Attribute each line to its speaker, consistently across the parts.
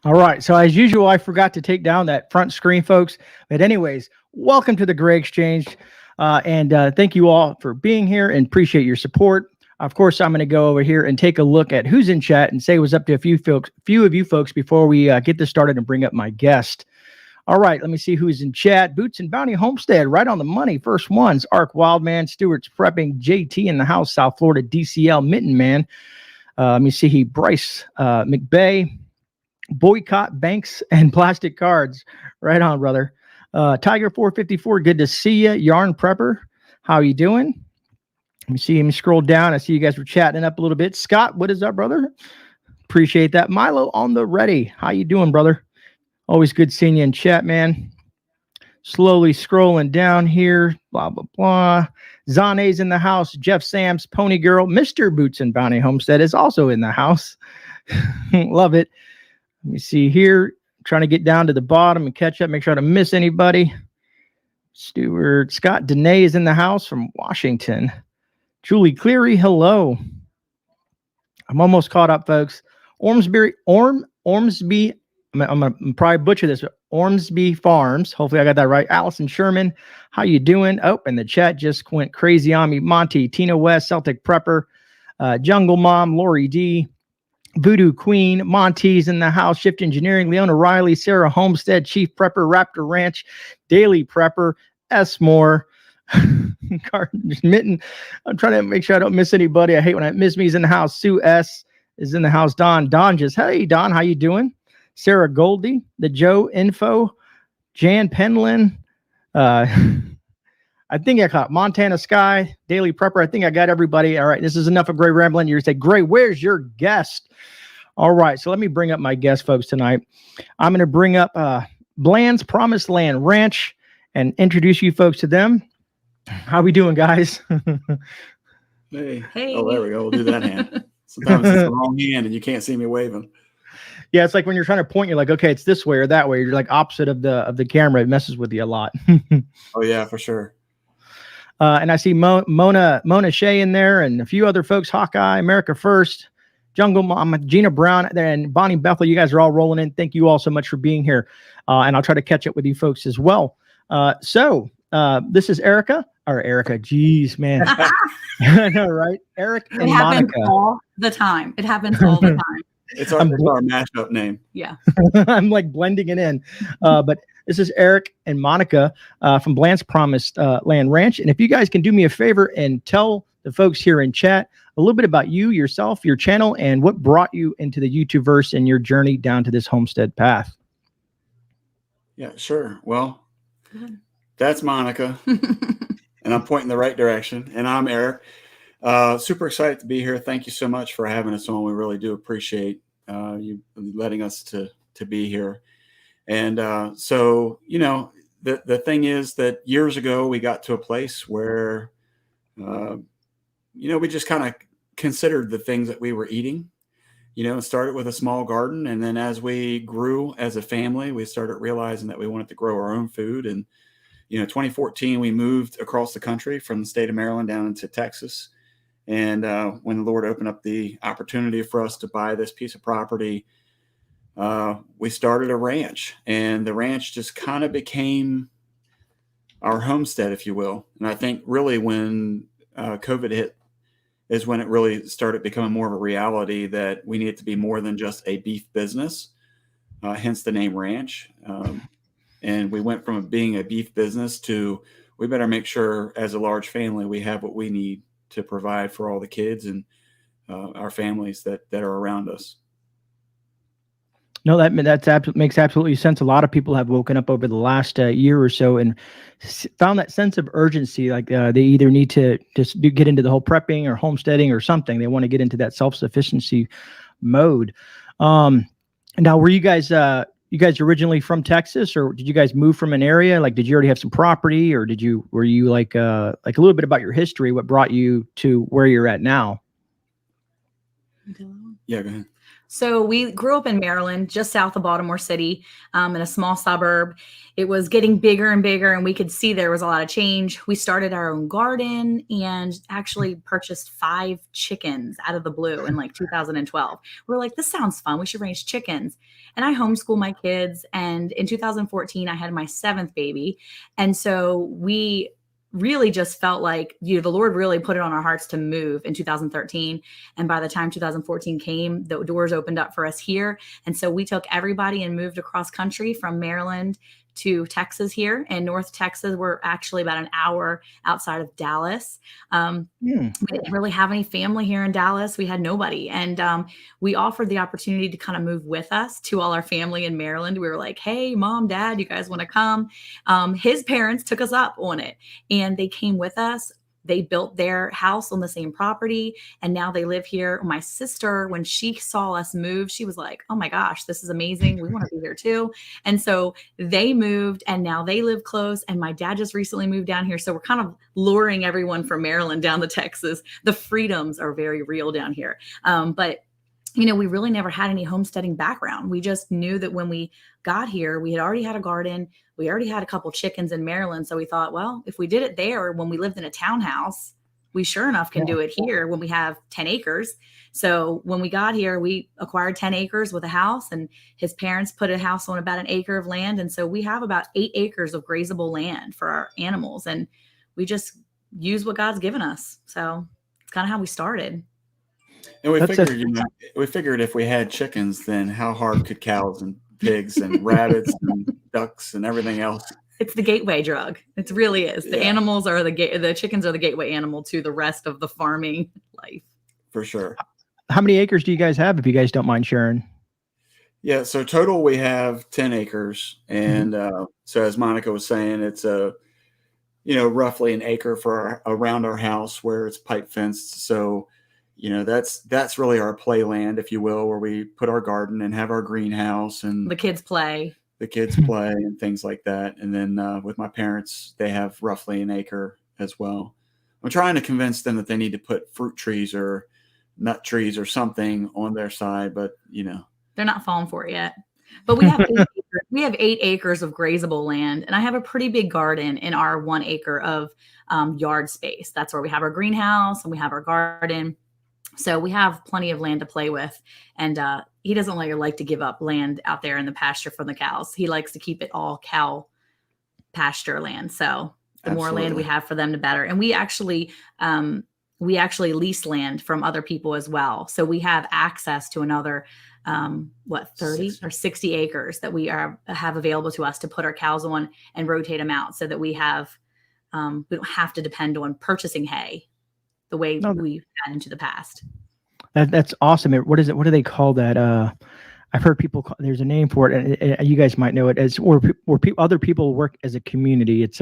Speaker 1: All right. So as usual, I forgot to take down that front screen, folks. But anyways, welcome to the Grey Exchange. And thank you all for being here and appreciate your support. Of course, I'm going to go over here and take a look at who's in chat and say what's up to a few of you folks before we get this started and bring up my guest. All right, let me see who's in chat. Boots and Bounty Homestead, right on the money. First ones, Ark Wildman, Stewart's Prepping, JT in the house, South Florida, DCL, Mitten Man. Let me see, Bryce McBay, Boycott Banks and Plastic Cards. Right on, brother. Tiger 454, good to see you. Yarn Prepper, how you doing? Let me see him scroll down. I see you guys were chatting up a little bit. Scott, what is up, brother? Appreciate that. Milo on the ready. How you doing, brother? Always good seeing you in chat, man. Slowly scrolling down here. Blah, blah, blah. Zane's in the house. Jeff Sams, Pony Girl. Mr. Boots and Bounty Homestead is also in the house. Love it. Let me see here. Trying to get down to the bottom and catch up. Make sure I don't miss anybody. Stewart. Scott Dene is in the house from Washington. Julie Cleary, hello. I'm almost caught up, folks. Ormsby. I'm going to probably butcher this, but Ormsby Farms. Hopefully I got that right. Allison Sherman, how you doing? Oh, and the chat just went crazy on me. Monty, Tina West, Celtic Prepper, Jungle Mom, Lori D, Voodoo Queen, Monty's in the house, Shift Engineering, Leona Riley, Sarah Homestead, Chief Prepper, Raptor Ranch, Daily Prepper, S. Moore, Mitten. I'm trying to make sure I don't miss anybody. I hate when I miss me's in the house. Sue S. is in the house. Don just, hey, Don, how you doing? Sarah Goldie, the Joe Info, Jan Penlin. I think I caught Montana Sky, Daily Prepper. I think I got everybody. All right, this is enough of Grey rambling. You're say, Grey, where's your guest? All right, so let me bring up my guest, folks, tonight. I'm going to bring up Bland's Promised Land Ranch and introduce you folks to them. How we doing, guys?
Speaker 2: Hey. Oh, there we go. We'll do that hand. Sometimes it's the wrong hand and you can't see me waving.
Speaker 1: Yeah, it's like when you're trying to point, you're like, okay, it's this way or that way. You're like opposite of the camera. It messes with you a lot.
Speaker 2: Oh yeah, for sure.
Speaker 1: And I see Mona Shea in there and a few other folks, Hawkeye, America First, Jungle Mom, Gina Brown, and Bonnie Bethel. You guys are all rolling in. Thank you all so much for being here. And I'll try to catch up with you folks as well. So this is Erica. Geez, man. I know, right? Eric and Monica.
Speaker 3: It happens all the time.
Speaker 2: It's our mashup name.
Speaker 3: Yeah.
Speaker 1: I'm like blending it in. But this is Eric and Monica from Bland's Promised Land Ranch. And if you guys can do me a favor and tell the folks here in chat a little bit about you, yourself, your channel, and what brought you into the YouTubeverse and your journey down to this homestead path.
Speaker 2: Yeah, sure. Well, that's Monica. And I'm pointing the right direction. And I'm Eric. Super excited to be here. Thank you so much for having us on. We really do appreciate you letting us to be here. And so, you know, the thing is that years ago, we got to a place where, you know, we just kind of considered the things that we were eating, you know, and started with a small garden. And then as we grew as a family, we started realizing that we wanted to grow our own food. And, you know, 2014, we moved across the country from the state of Maryland down into Texas. And when the Lord opened up the opportunity for us to buy this piece of property, we started a ranch, and the ranch just kind of became our homestead, if you will. And I think really when COVID hit is when it really started becoming more of a reality that we needed to be more than just a beef business, hence the name ranch. And we went from being a beef business to we better make sure as a large family we have what we need to provide for all the kids and our families that are around us.
Speaker 1: No, that makes absolutely sense. A lot of people have woken up over the last year or so and found that sense of urgency. Like they either need to just get into the whole prepping or homesteading or something. They want to get into that self-sufficiency mode. Now, were you guys originally from Texas, or did you guys move from an area? Like, did you already have some property, or were you like a little bit about your history? What brought you to where you're at now?
Speaker 2: Yeah, go ahead.
Speaker 3: So we grew up in Maryland, just south of Baltimore City, in a small suburb. It was getting bigger and bigger, and we could see there was a lot of change. We started our own garden and actually purchased 5 chickens out of the blue in like 2012. We're like, this sounds fun. We should raise chickens. And I homeschool my kids. And in 2014, I had my 7th baby. And so we really just felt like, the Lord really put it on our hearts to move in 2013. And by the time 2014 came, the doors opened up for us here. And so we took everybody and moved across country from Maryland to Texas here. In North Texas, we're actually about an hour outside of Dallas. We didn't really have any family here in Dallas. We had nobody. And we offered the opportunity to kind of move with us to all our family in Maryland. We were like, hey, mom, dad, you guys want to come? His parents took us up on it, and they came with us. They built their house on the same property, and now they live here. My sister, when she saw us move, she was like, oh my gosh, this is amazing. We want to be here too. And so they moved, and now they live close. And my dad just recently moved down here. So we're kind of luring everyone from Maryland down to Texas. The freedoms are very real down here. But we really never had any homesteading background. We just knew that when we got here, we had already had a garden. We already had a couple chickens in Maryland. So we thought, well, if we did it there when we lived in a townhouse, we sure enough can do it here when we have 10 acres. So when we got here, we acquired 10 acres with a house, and his parents put a house on about an acre of land. And so we have about 8 acres of grazable land for our animals. And we just use what God's given us. So it's kind of how we started.
Speaker 2: And we figured if we had chickens, then how hard could cows and pigs and rabbits and ducks and everything else?
Speaker 3: It's the gateway drug. It really is. The animals are the chickens are the gateway animal to the rest of the farming life.
Speaker 2: For sure.
Speaker 1: How many acres do you guys have, if you guys don't mind sharing?
Speaker 2: Yeah. So total, we have 10 acres. And so as Monica was saying, it's roughly an acre for around our house where it's pipe fenced. So that's really our playland, if you will, where we put our garden and have our greenhouse and
Speaker 3: the kids play
Speaker 2: and things like that. And then with my parents, they have roughly an acre as well. I'm trying to convince them that they need to put fruit trees or nut trees or something on their side, but
Speaker 3: they're not falling for it yet. But we have 8 acres. We have 8 acres of grazable land, and I have a pretty big garden in our 1 acre of yard space. That's where we have our greenhouse and we have our garden. So we have plenty of land to play with. And he doesn't like to give up land out there in the pasture for the cows. He likes to keep it all cow pasture land. So the more land we have for them, the better. And we actually lease land from other people as well. So we have access to another 30 or 60 acres that we have available to us to put our cows on and rotate them out, so that we don't have to depend on purchasing hay the way we've had into the past.
Speaker 1: That's awesome. What is it? What do they call that? I've heard people there's a name for it, and you guys might know it as where other people work as a community. It's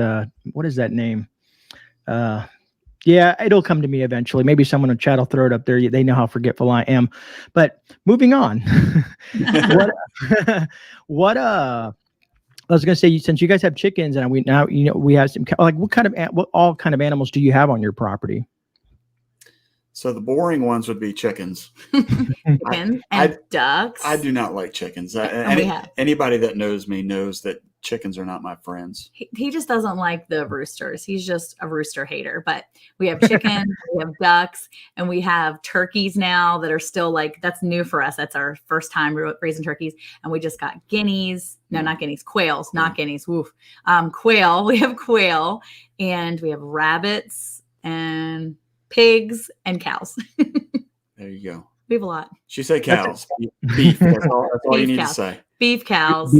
Speaker 1: what is that name? Yeah, it'll come to me eventually. Maybe someone in chat will throw it up there. They know how forgetful I am. But moving on, what I was going to say, since you guys have chickens and we have some, like what all kind of animals do you have on your property?
Speaker 2: So the boring ones would be chickens.
Speaker 3: Chickens and ducks.
Speaker 2: I do not like chickens. Anybody that knows me knows that chickens are not my friends.
Speaker 3: He just doesn't like the roosters. He's just a rooster hater. But we have chickens, we have ducks, and we have turkeys now that are still that's new for us. That's our first time raising turkeys. And we just got guineas. No, not guineas. Quails, not guineas. Woof. Quail. We have quail, and we have rabbits and pigs and cows.
Speaker 2: There you go.
Speaker 3: We have a lot.
Speaker 2: She said cows. Beef. That's all you need to say.
Speaker 3: Beef cows.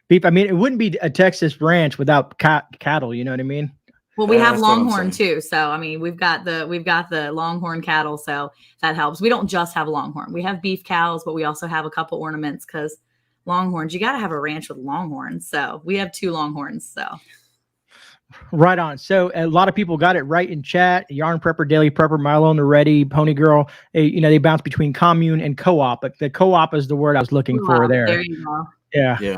Speaker 1: Beef. I mean, it wouldn't be a Texas ranch without cattle. You know what I mean?
Speaker 3: Well, we have Longhorn too. So, I mean, we've got the Longhorn cattle. So that helps. We don't just have Longhorn. We have beef cows, but we also have a couple ornaments because Longhorns, you got to have a ranch with Longhorns. So we have 2 Longhorns. So.
Speaker 1: Right on. So a lot of people got it right in chat. Yarn Prepper, Daily Prepper, Milo and the Ready, Pony Girl. They bounce between commune and co-op, but the co-op is the word I was looking for there.
Speaker 3: There you go.
Speaker 1: Yeah.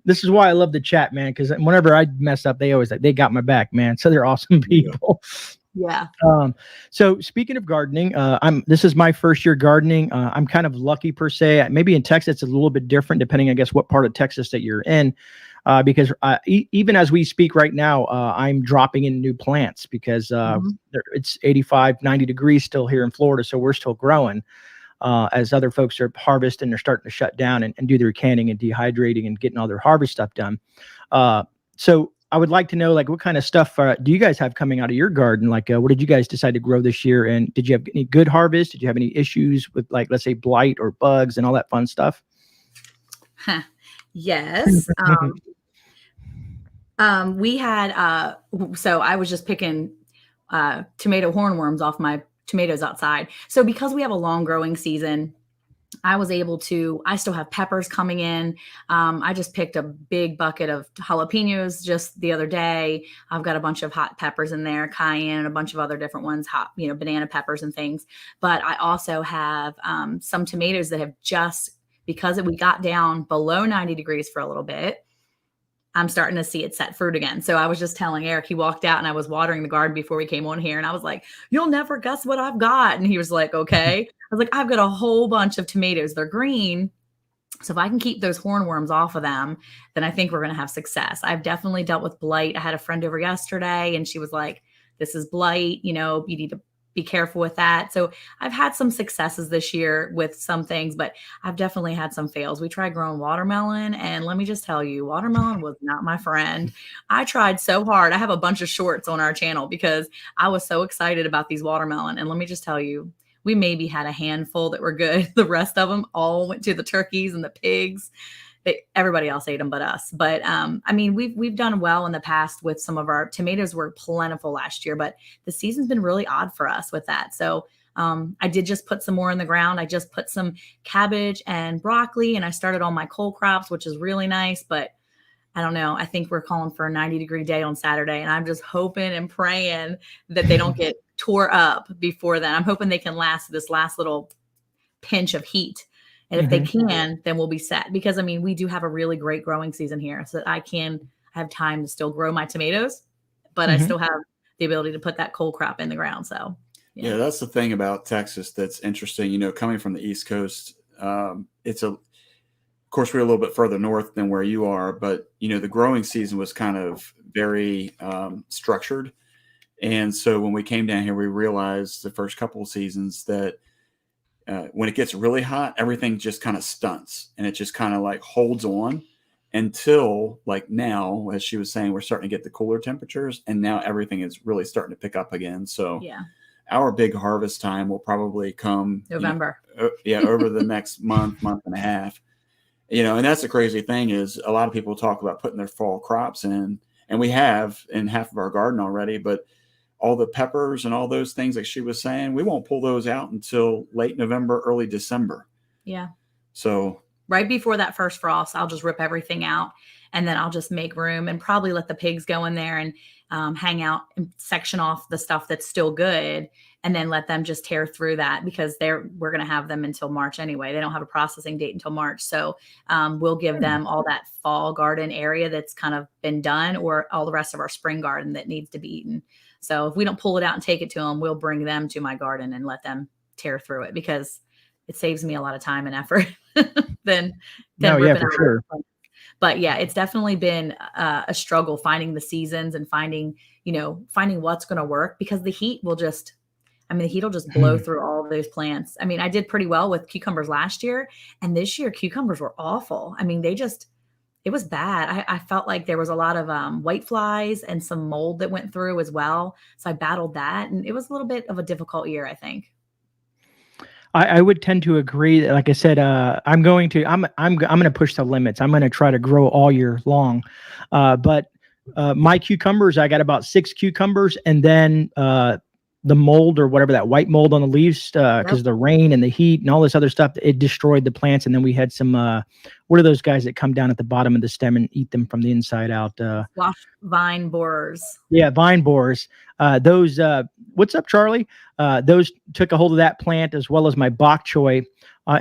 Speaker 1: This is why I love the chat, man, because whenever I mess up, they always they got my back, man. So they're awesome people.
Speaker 3: Yeah.
Speaker 1: So speaking of gardening, this is my first year gardening. I'm kind of lucky per se. Maybe in Texas, it's a little bit different depending, I guess, what part of Texas that you're in. Because even as we speak right now, I'm dropping in new plants because it's 85, 90 degrees still here in Florida. So we're still growing as other folks are harvesting. They're starting to shut down and do their canning and dehydrating and getting all their harvest stuff done. So I would like to know, like, what kind of stuff do you guys have coming out of your garden? Like, what did you guys decide to grow this year? And did you have any good harvest? Did you have any issues with, like, let's say blight or bugs and all that fun stuff?
Speaker 3: Yes. We had, so I was just picking tomato hornworms off my tomatoes outside. So because we have a long growing season, I still have peppers coming in. I just picked a big bucket of jalapenos just the other day. I've got a bunch of hot peppers in there, cayenne, and a bunch of other different ones, hot, banana peppers and things. But I also have some tomatoes that have because we got down below 90 degrees for a little bit, I'm starting to see it set fruit again. So I was just telling Eric, he walked out and I was watering the garden before we came on here. And I was like, you'll never guess what I've got. And he was like, okay. I was like, I've got a whole bunch of tomatoes. They're green. So if I can keep those hornworms off of them, then I think we're going to have success. I've definitely dealt with blight. I had a friend over yesterday and she was like, this is blight. You need to be careful with that. So I've had some successes this year with some things, but I've definitely had some fails. We tried growing watermelon, and let me just tell you, watermelon was not my friend. I tried so hard. I have a bunch of shorts on our channel because I was so excited about these watermelon. And let me just tell you, we maybe had a handful that were good. The rest of them all went to the turkeys and the pigs. Everybody else ate them but us. But we've done well in the past with some of our tomatoes were plentiful last year, but the season's been really odd for us with that. So I did just put some more in the ground. I just put some cabbage and broccoli, and I started all my cole crops, which is really nice. But I don't know. I think we're calling for a 90-degree day on Saturday, and I'm just hoping and praying that they don't get tore up before then. I'm hoping they can last this last little pinch of heat. And if they can, then we'll be set, because we do have a really great growing season here, so that I have time to still grow my tomatoes, but I still have the ability to put that cole crop in the ground. So
Speaker 2: yeah, that's the thing about Texas that's interesting. Coming from the East Coast, of course, we're a little bit further north than where you are, but the growing season was kind of very structured. And so when we came down here, we realized the first couple of seasons that when it gets really hot, everything just kind of stunts, and it just kind of like holds on until, like, now, as she was saying, we're starting to get the cooler temperatures, and now everything is really starting to pick up again. So yeah, our big harvest time will probably come
Speaker 3: November.
Speaker 2: Over the next month and a half. And that's the crazy thing is a lot of people talk about putting their fall crops in, and we have in half of our garden already, but all the peppers and all those things, like she was saying, we won't pull those out until late November, early December. Yeah. So
Speaker 3: right before that first frost, I'll just rip everything out, and then I'll just make room and probably let the pigs go in there and hang out and section off the stuff that's still good, and then let them just tear through that, because we're going to have them until March anyway. They don't have a processing date until March. So we'll give them all that fall garden area that's kind of been done, or all the rest of our spring garden that needs to be eaten. So if we don't pull it out and take it to them, we'll bring them to my garden and let them tear through it, because it saves me a lot of time and effort than ripping out. Sure. But yeah, it's definitely been a struggle finding the seasons and finding what's going to work, because the heat will just blow through all of those plants. I did pretty well with cucumbers last year, and this year cucumbers were awful. It was bad. I felt like there was a lot of white flies and some mold that went through as well. So I battled that, and it was a little bit of a difficult year, I think.
Speaker 1: I would tend to agree. Like I said, I'm going to push the limits. I'm going to try to grow all year long. But my cucumbers, I got about 6 cucumbers, and then the mold, or whatever, that white mold on the leaves, because the rain and the heat and all this other stuff, it destroyed the plants. And then we had some, what are those guys that come down at the bottom of the stem and eat them from the inside out?
Speaker 3: Vine borers.
Speaker 1: Yeah, vine borers. Those, what's up, Charlie? Those took a hold of that plant, as well as my bok choy.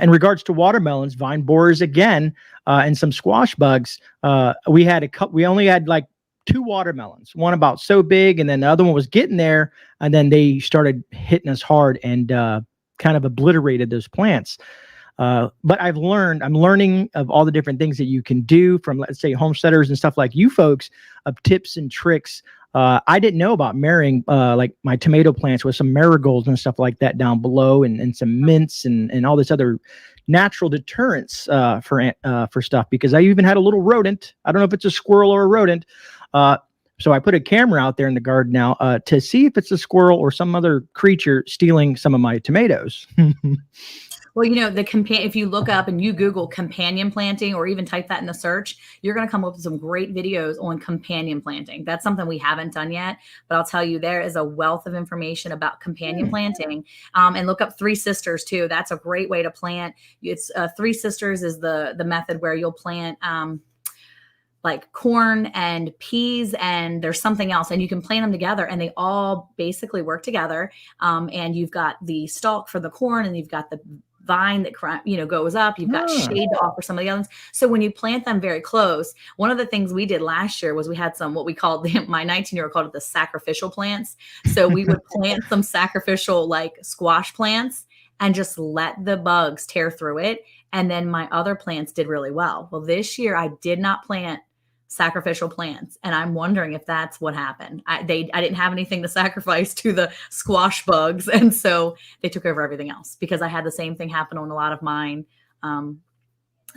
Speaker 1: In regards to watermelons, vine borers again, and some squash bugs. We only had like two watermelons, one about so big, and then the other one was getting there, and then they started hitting us hard and kind of obliterated those plants. But I'm learning of all the different things that you can do from, let's say, homesteaders and stuff like you folks, of tips and tricks. I didn't know about marrying like my tomato plants with some marigolds and stuff like that down below, and some mints and all this other natural deterrents for stuff, because I even had a little rodent. I don't know if it's a squirrel or a rodent. So I put a camera out there in the garden now to see if it's a squirrel or some other creature stealing some of my tomatoes.
Speaker 3: Well, you know, if you look up and you Google companion planting, or even type that in the search, you're going to come up with some great videos on companion planting. That's something we haven't done yet, but I'll tell you, there is a wealth of information about companion planting. And look up Three Sisters too. That's a great way to plant. It's Three Sisters is the method where you'll plant like corn and peas, and there's something else, and you can plant them together, and they all basically work together. And you've got the stalk for the corn, and you've got the vine that goes up. You've got shade to offer some of the others. So when you plant them very close, one of the things we did last year was we had some, what we called my 19-year-old called it the sacrificial plants. So we would plant some sacrificial like squash plants and just let the bugs tear through it. And then my other plants did really well. Well, this year I did not plant sacrificial plants, and I'm wondering if that's what happened. I didn't have anything to sacrifice to the squash bugs, and so they took over everything else, because I had the same thing happen on a lot of mine. Some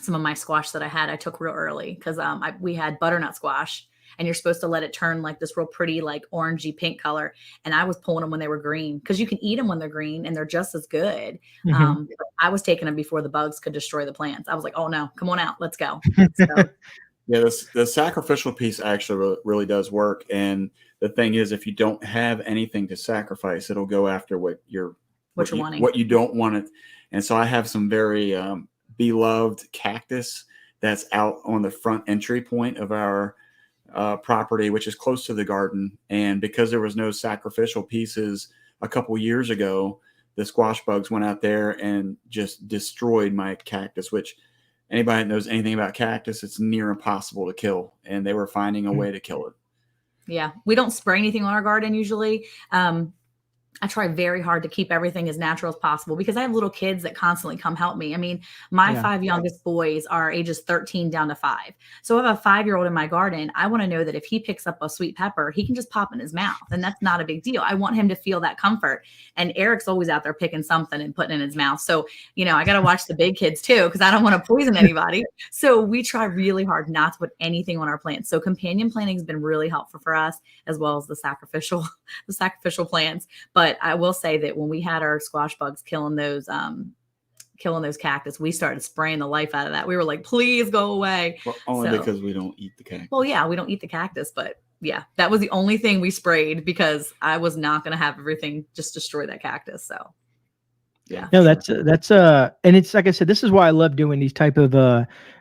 Speaker 3: of my squash that I took real early, because we had butternut squash, and you're supposed to let it turn like this real pretty like orangey pink color, and I was pulling them when they were green, because you can eat them when they're green and they're just as good. But I was taking them before the bugs could destroy the plants. I was like, oh no, come on out, let's go. So,
Speaker 2: yeah, the sacrificial piece actually really does work. And the thing is, if you don't have anything to sacrifice, it'll go after what you're wanting, what you don't want it. And so I have some very beloved cactus that's out on the front entry point of our property, which is close to the garden. And because there was no sacrificial pieces a couple years ago, the squash bugs went out there and just destroyed my cactus, which anybody that knows anything about cactus, it's near impossible to kill. And they were finding a way to kill it. Yeah.
Speaker 3: We don't spray anything on our garden usually. I try very hard to keep everything as natural as possible, because I have little kids that constantly come help me. I mean, my 5 youngest boys are ages 13 down to 5. So I have a 5-year-old in my garden. I want to know that if he picks up a sweet pepper, he can just pop in his mouth, and that's not a big deal. I want him to feel that comfort. And Eric's always out there picking something and putting it in his mouth. So, I got to watch the big kids too, because I don't want to poison anybody. So we try really hard not to put anything on our plants. So companion planting has been really helpful for us, as well as the sacrificial plants. But I will say that when we had our squash bugs killing those cactus, we started spraying the life out of that. We were like, please go away.
Speaker 2: Well, only because we don't eat the cactus.
Speaker 3: Well, yeah, we don't eat the cactus, but yeah, that was the only thing we sprayed, because I was not going to have everything just destroy that cactus. So yeah.
Speaker 1: No, that's and it's like I said, this is why I love doing these type of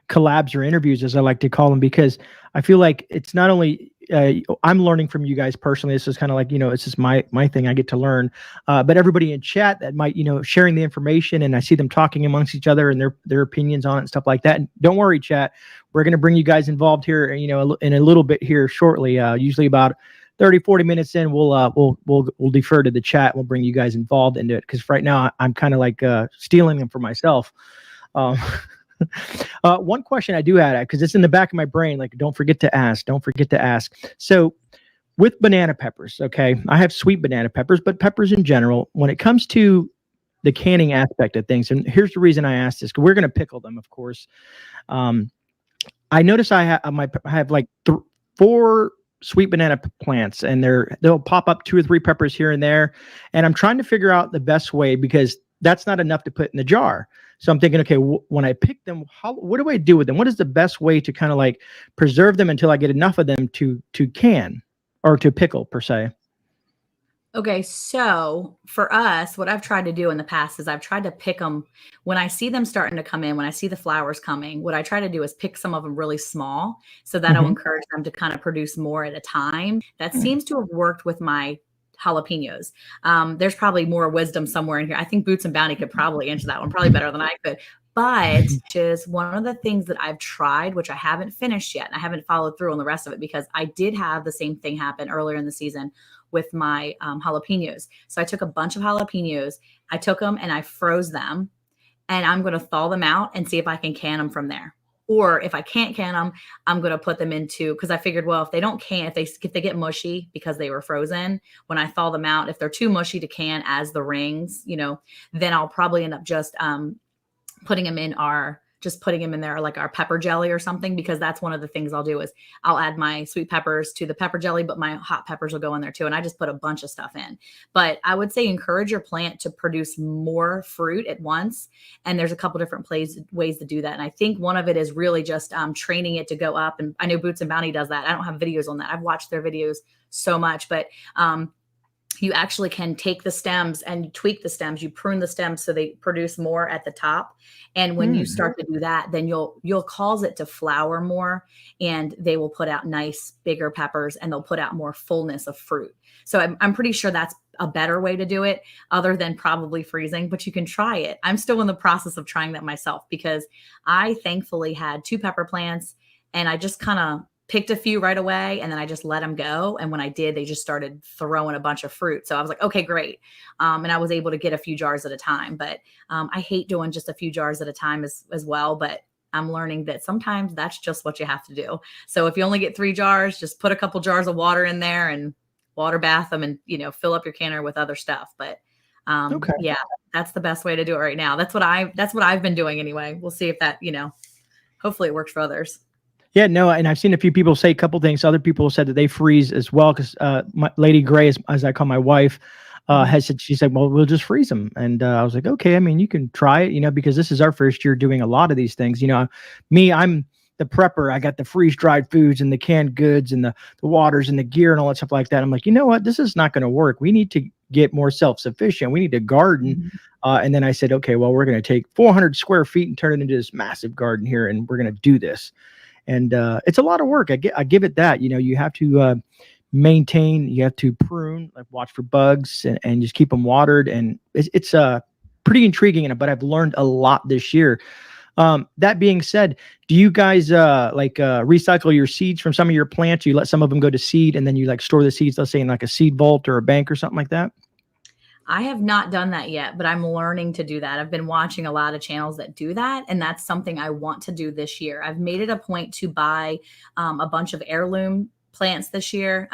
Speaker 1: collabs or interviews, as I like to call them, because I feel like it's not only I'm learning from you guys personally. This is kind of like, it's just my thing. I get to learn, but everybody in chat that might, sharing the information, and I see them talking amongst each other and their opinions on it and stuff like that. And don't worry, chat, we're going to bring you guys involved here, in a little bit here shortly. Usually about 30-40 minutes in, we'll defer to the chat. We'll bring you guys involved into it, because right now I'm kind of like stealing them for myself. One question I do have, because it's in the back of my brain, like, don't forget to ask. So with banana peppers, okay, I have sweet banana peppers, but peppers in general, when it comes to the canning aspect of things, and here's the reason I asked this, because we're going to pickle them, of course. I notice I have like 4 sweet banana plants, and they'll pop up 2 or 3 peppers here and there. And I'm trying to figure out the best way, because that's not enough to put in the jar. So I'm thinking, okay, when I pick them, what do I do with them? What is the best way to kind of like preserve them until I get enough of them to can or to pickle per se?
Speaker 3: Okay, so for us, what I've tried to do in the past is I've tried to pick them when I see them starting to come in, when I see the flowers coming. What I try to do is pick some of them really small, so that I'll encourage them to kind of produce more at a time. That seems to have worked with my jalapenos. There's probably more wisdom somewhere in here. I think Boots and Bounty could probably answer that one probably better than I could. But just one of the things that I've tried, which I haven't finished yet, and I haven't followed through on the rest of it because I did have the same thing happen earlier in the season with my jalapenos. So I took a bunch of jalapenos, I took them and I froze them, and I'm going to thaw them out and see if I can can them from there. Or if I can't can them, I'm going to put them into, because I figured, well, if they don't can, if they get mushy because they were frozen, when I thaw them out, if they're too mushy to can as the rings, then I'll probably end up just putting them in there like our pepper jelly or something, because that's one of the things I'll do is I'll add my sweet peppers to the pepper jelly, but my hot peppers will go in there too. And I just put a bunch of stuff in. But I would say encourage your plant to produce more fruit at once. And there's a couple different ways to do that. And I think one of it is really just training it to go up. And I know Boots and Bounty does that. I don't have videos on that. I've watched their videos so much, but you actually can take the stems and you tweak the stems, you prune the stems so they produce more at the top. And when you start to do that, then you'll cause it to flower more, and they will put out nice bigger peppers, and they'll put out more fullness of fruit. So I'm pretty sure that's a better way to do it other than probably freezing, but you can try it. I'm still in the process of trying that myself because I thankfully had 2 pepper plants, and I just kind of picked a few right away, and then I just let them go. And when I did, they just started throwing a bunch of fruit. So I was like, okay, great. And I was able to get a few jars at a time, but I hate doing just a few jars at a time as well. But I'm learning that sometimes that's just what you have to do. So if you only get 3 jars, just put a couple jars of water in there and water bath them, and, fill up your canner with other stuff. But yeah, that's the best way to do it right now. That's what I've been doing anyway. We'll see if that, hopefully it works for others.
Speaker 1: Yeah, no, and I've seen a few people say a couple things. Other people said that they freeze as well, because Lady Grey, as I call my wife, she said, well, we'll just freeze them. And I was like, okay, I mean, you can try it, because this is our first year doing a lot of these things. I'm the prepper. I got the freeze-dried foods and the canned goods and the waters and the gear and all that stuff like that. I'm like, you know what? This is not going to work. We need to get more self-sufficient. We need to garden. And then I said, okay, well, we're going to take 400 square feet and turn it into this massive garden here, and we're going to do this. And it's a lot of work. I give it that. You have to maintain, you have to prune, like watch for bugs, and just keep them watered. And it's pretty intriguing, but I've learned a lot this year. That being said, do you guys recycle your seeds from some of your plants? You let some of them go to seed, and then you store the seeds, let's say in like a seed vault or a bank or something like that?
Speaker 3: I have not done that yet, but I'm learning to do that. I've been watching a lot of channels that do that, and that's something I want to do this year. I've made it a point to buy a bunch of heirloom plants this year.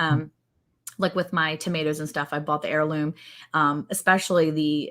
Speaker 3: Like with my tomatoes and stuff, I bought the heirloom, especially the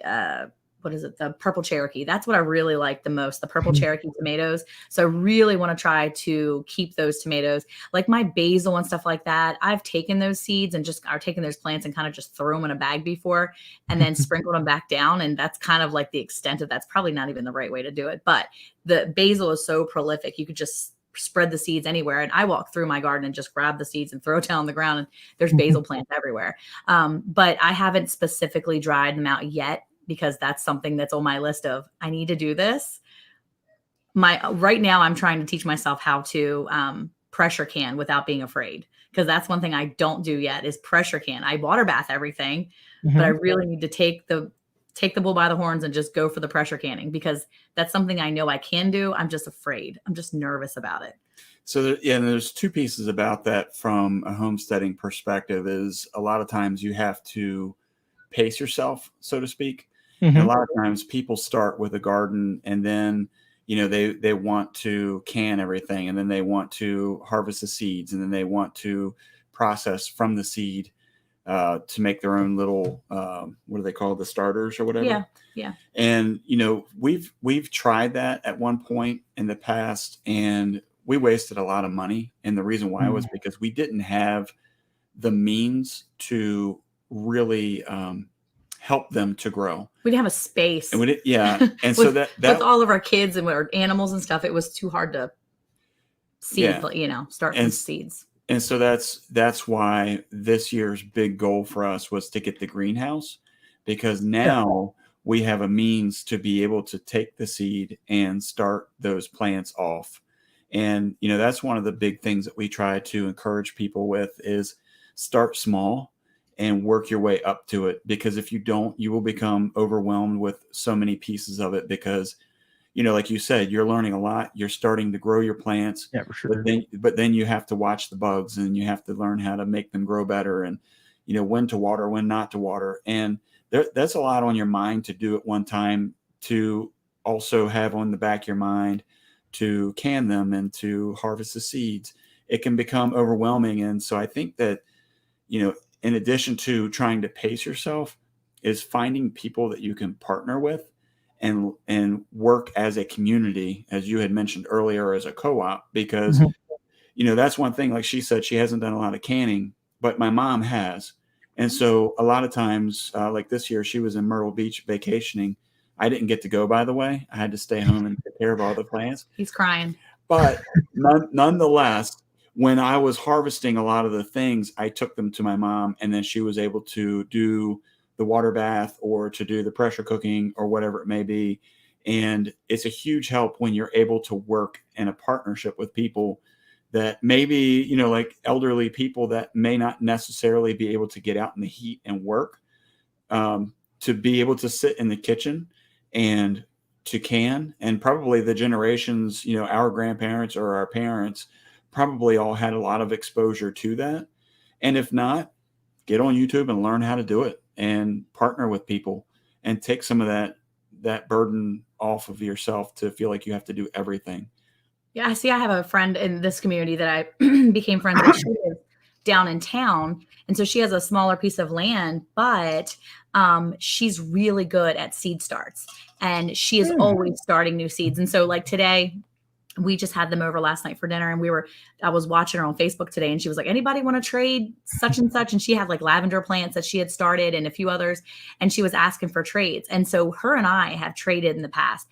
Speaker 3: the purple Cherokee. That's what I really like the most, the purple Cherokee tomatoes. So I really want to try to keep those tomatoes, like my basil and stuff like that. I've taken those seeds and taken those plants and kind of just throw them in a bag before, and then sprinkled them back down. And that's kind of like the extent of that's probably not even the right way to do it. But the basil is so prolific. You could just spread the seeds anywhere. And I walk through my garden and just grab the seeds and throw it down on the ground, and there's basil plants everywhere. But I haven't specifically dried them out yet, because that's something that's on my list of, I need to do this. Right now I'm trying to teach myself how to pressure can without being afraid, because that's one thing I don't do yet is pressure can. I water bath everything, but I really need to take the bull by the horns and just go for the pressure canning, because that's something I know I can do. I'm just afraid. I'm just nervous about it.
Speaker 2: So there's 2 pieces about that from a homesteading perspective. Is a lot of times you have to pace yourself, so to speak. And a lot of times people start with a garden, and then, they want to can everything, and then they want to harvest the seeds, and then they want to process from the seed to make their own little, what do they call the starters or whatever?
Speaker 3: Yeah.
Speaker 2: And, we've tried that at one point in the past, and we wasted a lot of money. And the reason why was because we didn't have the means to really help them to grow.
Speaker 3: We didn't have a space.
Speaker 2: And and so that
Speaker 3: with all of our kids and our animals and stuff, it was too hard to seed, start from seeds.
Speaker 2: And so that's why this year's big goal for us was to get the greenhouse, because now we have a means to be able to take the seed and start those plants off. And, that's one of the big things that we try to encourage people with is start small and work your way up to it. Because if you don't, you will become overwhelmed with so many pieces of it, because, like you said, you're learning a lot. You're starting to grow your plants.
Speaker 1: Yeah, for sure.
Speaker 2: But then you have to watch the bugs, and you have to learn how to make them grow better, and when to water, when not to water. And that's a lot on your mind to do at one time, to also have on the back of your mind to can them and to harvest the seeds. It can become overwhelming. And so I think that, in addition to trying to pace yourself, is finding people that you can partner with and work as a community, as you had mentioned earlier, as a co-op, because, that's one thing. Like she said, she hasn't done a lot of canning, but my mom has. And so a lot of times, like this year, she was in Myrtle Beach vacationing. I didn't get to go, by the way. I had to stay home and take care of all the plants.
Speaker 3: He's crying.
Speaker 2: But nonetheless, when I was harvesting a lot of the things, I took them to my mom, and then she was able to do the water bath or to do the pressure cooking or whatever it may be. And it's a huge help when you're able to work in a partnership with people that maybe, like elderly people that may not necessarily be able to get out in the heat and work, to be able to sit in the kitchen and to can. And probably the generations, our grandparents or our parents probably all had a lot of exposure to that. And if not, get on YouTube and learn how to do it and partner with people and take some of that burden off of yourself to feel like you have to do everything.
Speaker 3: Yeah, see, I have a friend in this community that I became friends with. She lives down in town. And so she has a smaller piece of land, but she's really good at seed starts. And she is always starting new seeds. And so like today, we just had them over last night for dinner, and I was watching her on Facebook today, and she was like, anybody want to trade such and such? And she had like lavender plants that she had started and a few others, and she was asking for trades. And so her and I have traded in the past.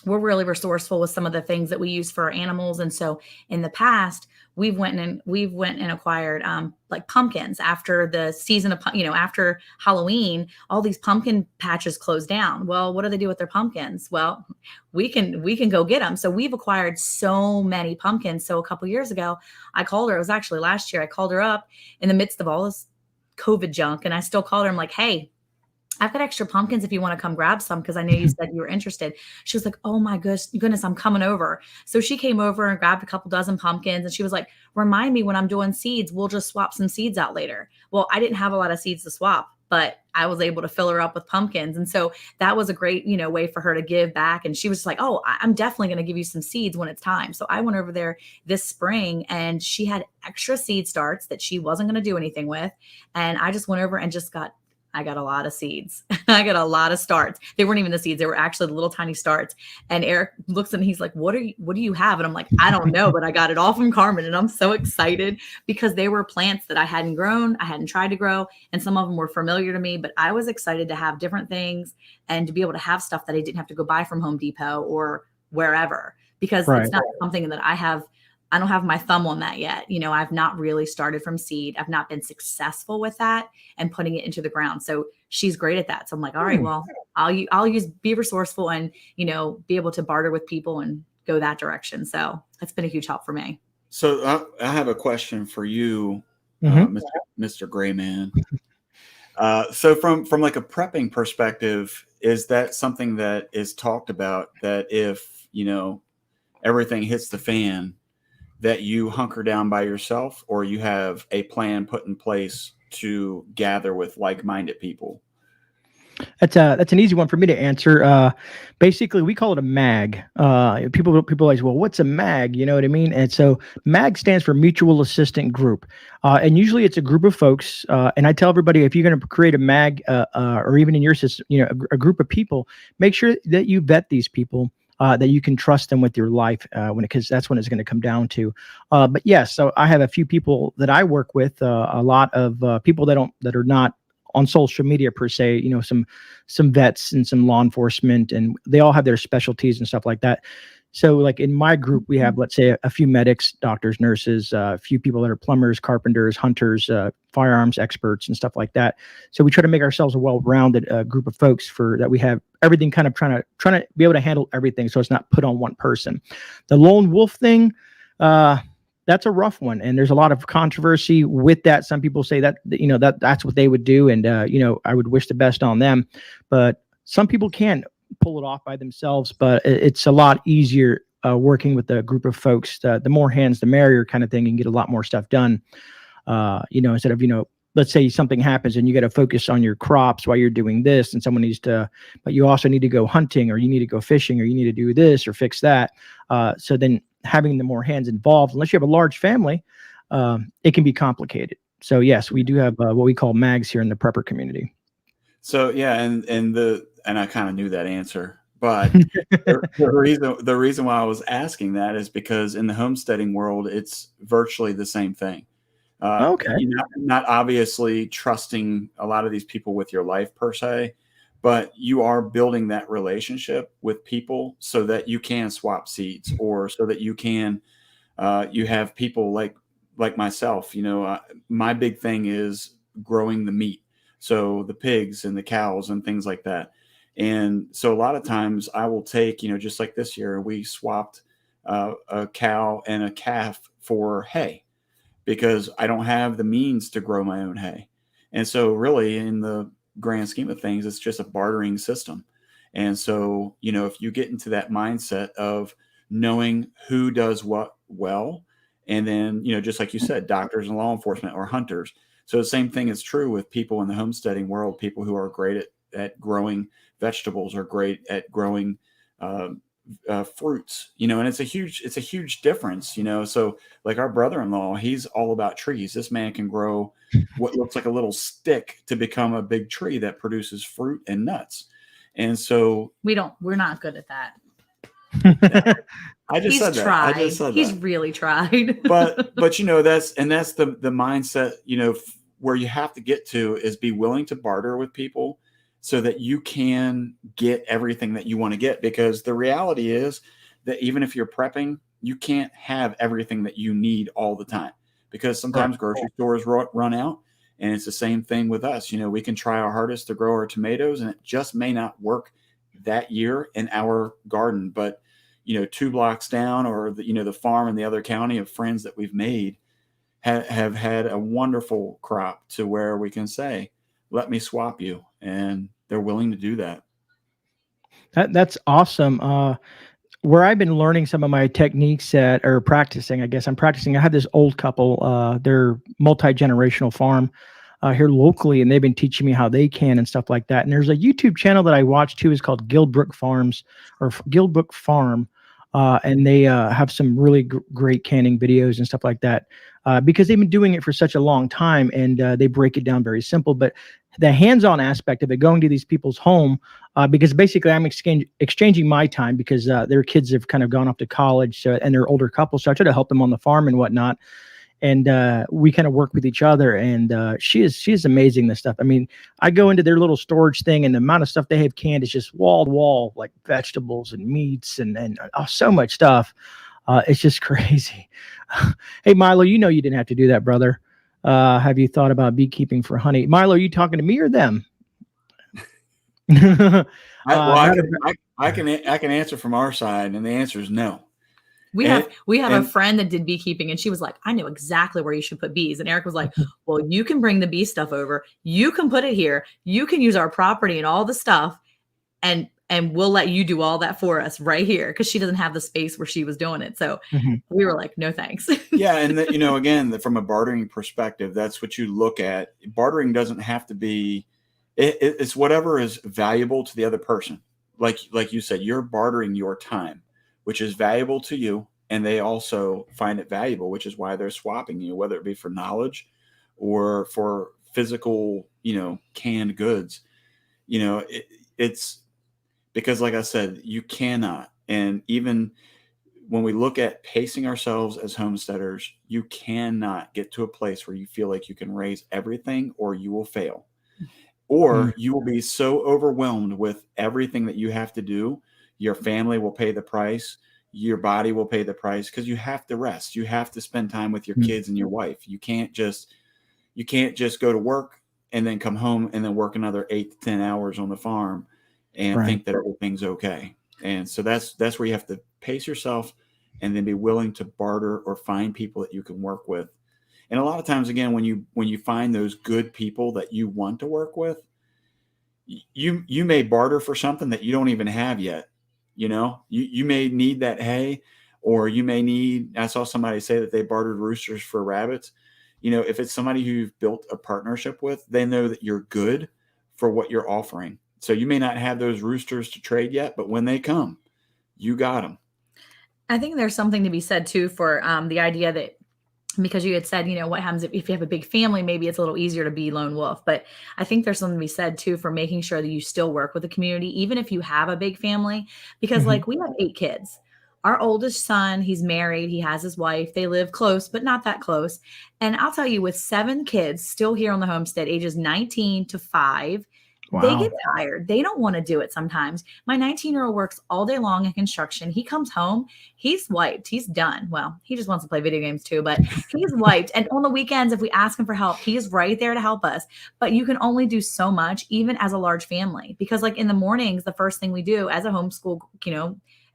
Speaker 3: We're really resourceful with some of the things that we use for our animals. And so in the past, we went and acquired like pumpkins after the season of, after Halloween, all these pumpkin patches closed down. Well, what do they do with their pumpkins? Well, we can go get them. So we've acquired so many pumpkins. So a couple of years ago, I called her. It was actually last year. I called her up in the midst of all this COVID junk. And I still called her. I'm like, hey, I've got extra pumpkins if you want to come grab some, because I know you said you were interested. She was like, oh my goodness, I'm coming over. So she came over and grabbed a couple dozen pumpkins, and she was like, remind me when I'm doing seeds, we'll just swap some seeds out later. Well, I didn't have a lot of seeds to swap, but I was able to fill her up with pumpkins. And so that was a great, way for her to give back. And she was like, oh, I'm definitely going to give you some seeds when it's time. So I went over there this spring, and she had extra seed starts that she wasn't going to do anything with. And I just went over and I got a lot of seeds. I got a lot of starts. They weren't even the seeds. They were actually the little tiny starts. And Eric looks at me, he's like, what do you have? And I'm like, I don't know, but I got it all from Carmen. And I'm so excited because they were plants that I hadn't grown. I hadn't tried to grow. And some of them were familiar to me, but I was excited to have different things and to be able to have stuff that I didn't have to go buy from Home Depot or wherever, because it's not something that I don't have my thumb on that yet. I've not really started from seed. I've not been successful with that and putting it into the ground. So she's great at that. So I'm like, all right, well, be resourceful and, be able to barter with people and go that direction. So that's been a huge help for me.
Speaker 2: So I have a question for you, Mr. GreyMan. So from like a prepping perspective, is that something that is talked about, that if, everything hits the fan, that you hunker down by yourself, or you have a plan put in place to gather with like-minded people?
Speaker 1: That's an easy one for me to answer. Basically, we call it a MAG. People always, well, what's a MAG? You know what I mean? And so MAG stands for Mutual Assistant Group. And usually it's a group of folks. And I tell everybody, if you're going to create a MAG, or even in your system, a group of people, make sure that you vet these people. That you can trust them with your life, because that's when it's going to come down to. But yes, so I have a few people that I work with, a lot of people that are not on social media per se. Some vets and some law enforcement, and they all have their specialties and stuff like that. So like in my group, we have, let's say, a few medics, doctors, nurses, a few people that are plumbers, carpenters, hunters, firearms experts, and stuff like that. So we try to make ourselves a well-rounded group of folks that we have everything kind of trying to be able to handle everything, so it's not put on one person. The lone wolf thing, that's a rough one, and there's a lot of controversy with that. Some people say that that's what they would do, and I would wish the best on them, but some people can pull it off by themselves, but it's a lot easier working with a group of folks. The more hands, the merrier kind of thing, and get a lot more stuff done. Instead of, let's say something happens and you got to focus on your crops while you're doing this, and someone needs to, but you also need to go hunting, or you need to go fishing, or you need to do this or fix that. So then having the more hands involved, unless you have a large family, it can be complicated. So yes, we do have what we call mags here in the prepper community.
Speaker 2: So yeah, and I kind of knew that answer, but the reason why I was asking that is because in the homesteading world, it's virtually the same thing.
Speaker 1: Okay.
Speaker 2: You're not obviously trusting a lot of these people with your life per se, but you are building that relationship with people so that you can swap seeds, or so that you can you have people like myself. My big thing is growing the meat, so the pigs and the cows and things like that. And so a lot of times I will take, just like this year, we swapped a cow and a calf for hay, because I don't have the means to grow my own hay. And so really, in the grand scheme of things, it's just a bartering system. And so, if you get into that mindset of knowing who does what well, and then, just like you said, doctors and law enforcement or hunters. So the same thing is true with people in the homesteading world. People who are great at growing vegetables are great at growing fruits, and it's a huge difference. So like our brother-in-law, he's all about trees. This man can grow what looks like a little stick to become a big tree that produces fruit and nuts. And so
Speaker 3: we're not good at that.
Speaker 2: I just said that.
Speaker 3: He's really tried.
Speaker 2: but that's the mindset, where you have to get to, is be willing to barter with people so that you can get everything that you want to get. Because the reality is that even if you're prepping, you can't have everything that you need all the time, because sometimes grocery stores run out. And it's the same thing with us. We can try our hardest to grow our tomatoes, and it just may not work that year in our garden. But 2 blocks down, or the farm in the other county of friends that we've made have had a wonderful crop to where we can say, let me swap you. And they're willing to do that.
Speaker 1: That's awesome. Where I've been learning some of my techniques or practicing, I guess I'm practicing. I have this old couple, they're multi-generational farm here locally, and they've been teaching me how they can and stuff like that. And there's a YouTube channel that I watch too, is called Gilbrook Farms, or Gilbrook Farm. And they have some really great canning videos and stuff like that, because they've been doing it for such a long time, and they break it down very simple. But the hands-on aspect of it, going to these people's home, because basically I'm exchanging my time, because their kids have kind of gone off to college, and they're older couples, so I try to help them on the farm and whatnot. And we kind of work with each other, and she is amazing, this stuff. I mean, I go into their little storage thing, and the amount of stuff they have canned is just wall to wall, like vegetables and meats and so much stuff. It's just crazy. Hey, Milo, you didn't have to do that, brother. Have you thought about beekeeping for honey? Milo, are you talking to me or them?
Speaker 2: I can answer from our side, and the answer is no.
Speaker 3: We have a friend that did beekeeping, and she was like, I know exactly where you should put bees. And Eric was like, well, you can bring the bee stuff over. You can put it here. You can use our property and all the stuff, and we'll let you do all that for us right here, because she doesn't have the space where she was doing it. So we were like, no, thanks.
Speaker 2: Yeah. And again, from a bartering perspective, that's what you look at. Bartering doesn't have to be, it's whatever is valuable to the other person. Like you said, you're bartering your time, which is valuable to you, and they also find it valuable, which is why they're swapping you, whether it be for knowledge or for physical, canned goods. It's because, like I said, you cannot. And even when we look at pacing ourselves as homesteaders, you cannot get to a place where you feel like you can raise everything, or you will fail, or you will be so overwhelmed with everything that you have to do. Your family will pay the price. Your body will pay the price, because you have to rest. You have to spend time with your kids and your wife. You can't just go to work and then come home and then work another 8 to 10 hours on the farm and think that everything's okay. And so that's where you have to pace yourself, and then be willing to barter or find people that you can work with. And a lot of times, again, when you find those good people that you want to work with, you may barter for something that you don't even have yet. You may need that hay, or you may need, I saw somebody say that they bartered roosters for rabbits. If it's somebody who you've built a partnership with, they know that you're good for what you're offering. So you may not have those roosters to trade yet, but when they come, you got them.
Speaker 3: I think there's something to be said too for the idea that, because you had said, what happens if you have a big family, maybe it's a little easier to be lone wolf. But I think there's something to be said too for making sure that you still work with the community, even if you have a big family, because
Speaker 1: Mhm.
Speaker 3: like we have 8 kids. Our oldest son, he's married, he has his wife, they live close, but not that close. And I'll tell you, with 7 kids still here on the homestead, ages 19 to 5, they get
Speaker 1: Wow.
Speaker 3: tired. They don't want to do it sometimes. My 19-year-old works all day long in construction. He comes home, he's wiped, he's done. Well, he just wants to play video games too, but he's wiped. And on the weekends, if we ask him for help, he's right there to help us. But you can only do so much, even as a large family, because like in the mornings, the first thing we do as a homeschool,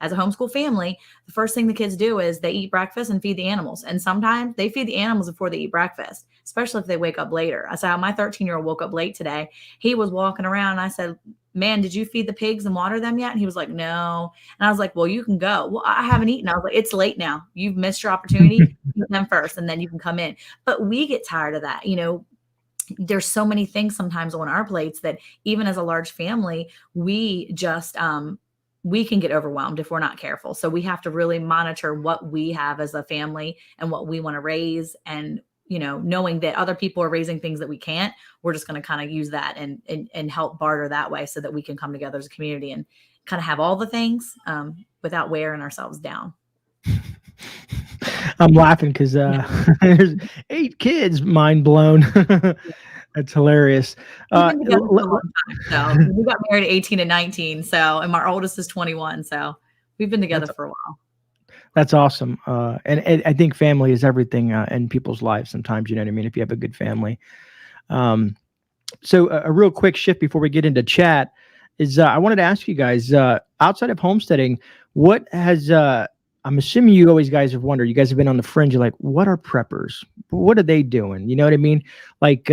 Speaker 3: as a homeschool family, the first thing the kids do is they eat breakfast and feed the animals. And sometimes they feed the animals before they eat breakfast, especially if they wake up later. I saw my 13-year-old woke up late today. He was walking around and I said, man, did you feed the pigs and water them yet? And he was like, no. And I was like, well, you can go. Well, I haven't eaten. I was like, it's late now. You've missed your opportunity. Eat them first and then you can come in. But we get tired of that. There's so many things sometimes on our plates that even as a large family, we just, we can get overwhelmed if we're not careful. So we have to really monitor what we have as a family and what we want to raise. And, knowing that other people are raising things that we can't, we're just going to kind of use that and help barter that way so that we can come together as a community and kind of have all the things without wearing ourselves down.
Speaker 1: I'm laughing because there's 8 kids, mind blown. That's hilarious.
Speaker 3: We've been together for a long time. So we got married at 18 and 19. So, and our oldest is 21. So we've been together for a while.
Speaker 1: That's awesome. And I think family is everything in people's lives sometimes, you know what I mean? If you have a good family. So a real quick shift before we get into chat is I wanted to ask you guys, outside of homesteading, what has, I'm assuming you always guys have wondered, you guys have been on the fringe, you're like, what are preppers? What are they doing? You know what I mean? Like,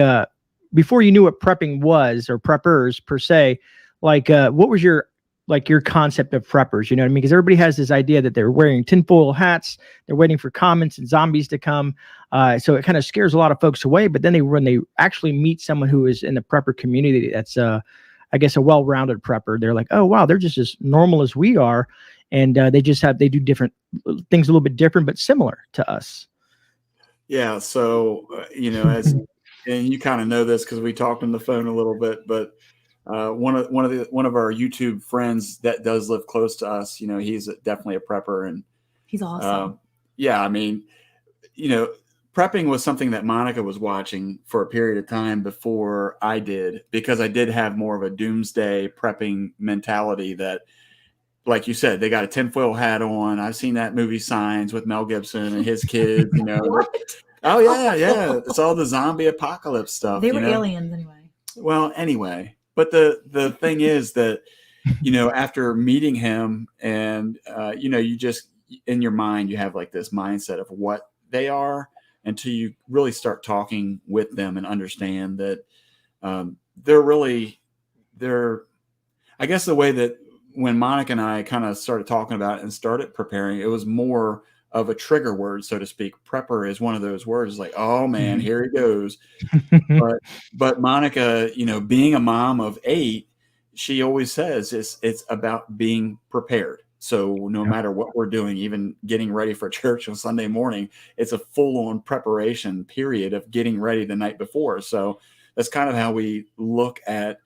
Speaker 1: before you knew what prepping was, or preppers per se, like, what was your concept of preppers? You know what I mean? Because everybody has this idea that they're wearing tinfoil hats, they're waiting for comments and zombies to come. So it kind of scares a lot of folks away. But then when they actually meet someone who is in the prepper community, that's I guess a well-rounded prepper, they're like, oh wow, they're just as normal as we are, and they do different things a little bit different but similar to us.
Speaker 2: Yeah. So as and you kind of know this because we talked on the phone a little bit, but one of our YouTube friends that does live close to us, he's definitely a prepper, and
Speaker 3: he's awesome.
Speaker 2: Yeah, I mean, prepping was something that Monica was watching for a period of time before I did, because I did have more of a doomsday prepping mentality that, like you said, they got a tinfoil hat on. I've seen that movie Signs with Mel Gibson and his kids, Oh yeah. It's all the zombie apocalypse stuff.
Speaker 3: They were aliens anyway.
Speaker 2: Well, anyway, but the thing is that, after meeting him and, you just, in your mind, you have like this mindset of what they are until you really start talking with them and understand that they're, I guess the way that when Monica and I kind of started talking about it and started preparing, it was more of a trigger word, so to speak. Prepper is one of those words like, oh man, here he goes. But Monica, being a mom of 8, she always says it's about being prepared. So no matter what we're doing, even getting ready for church on Sunday morning, it's a full-on preparation period of getting ready the night before. So that's kind of how we look at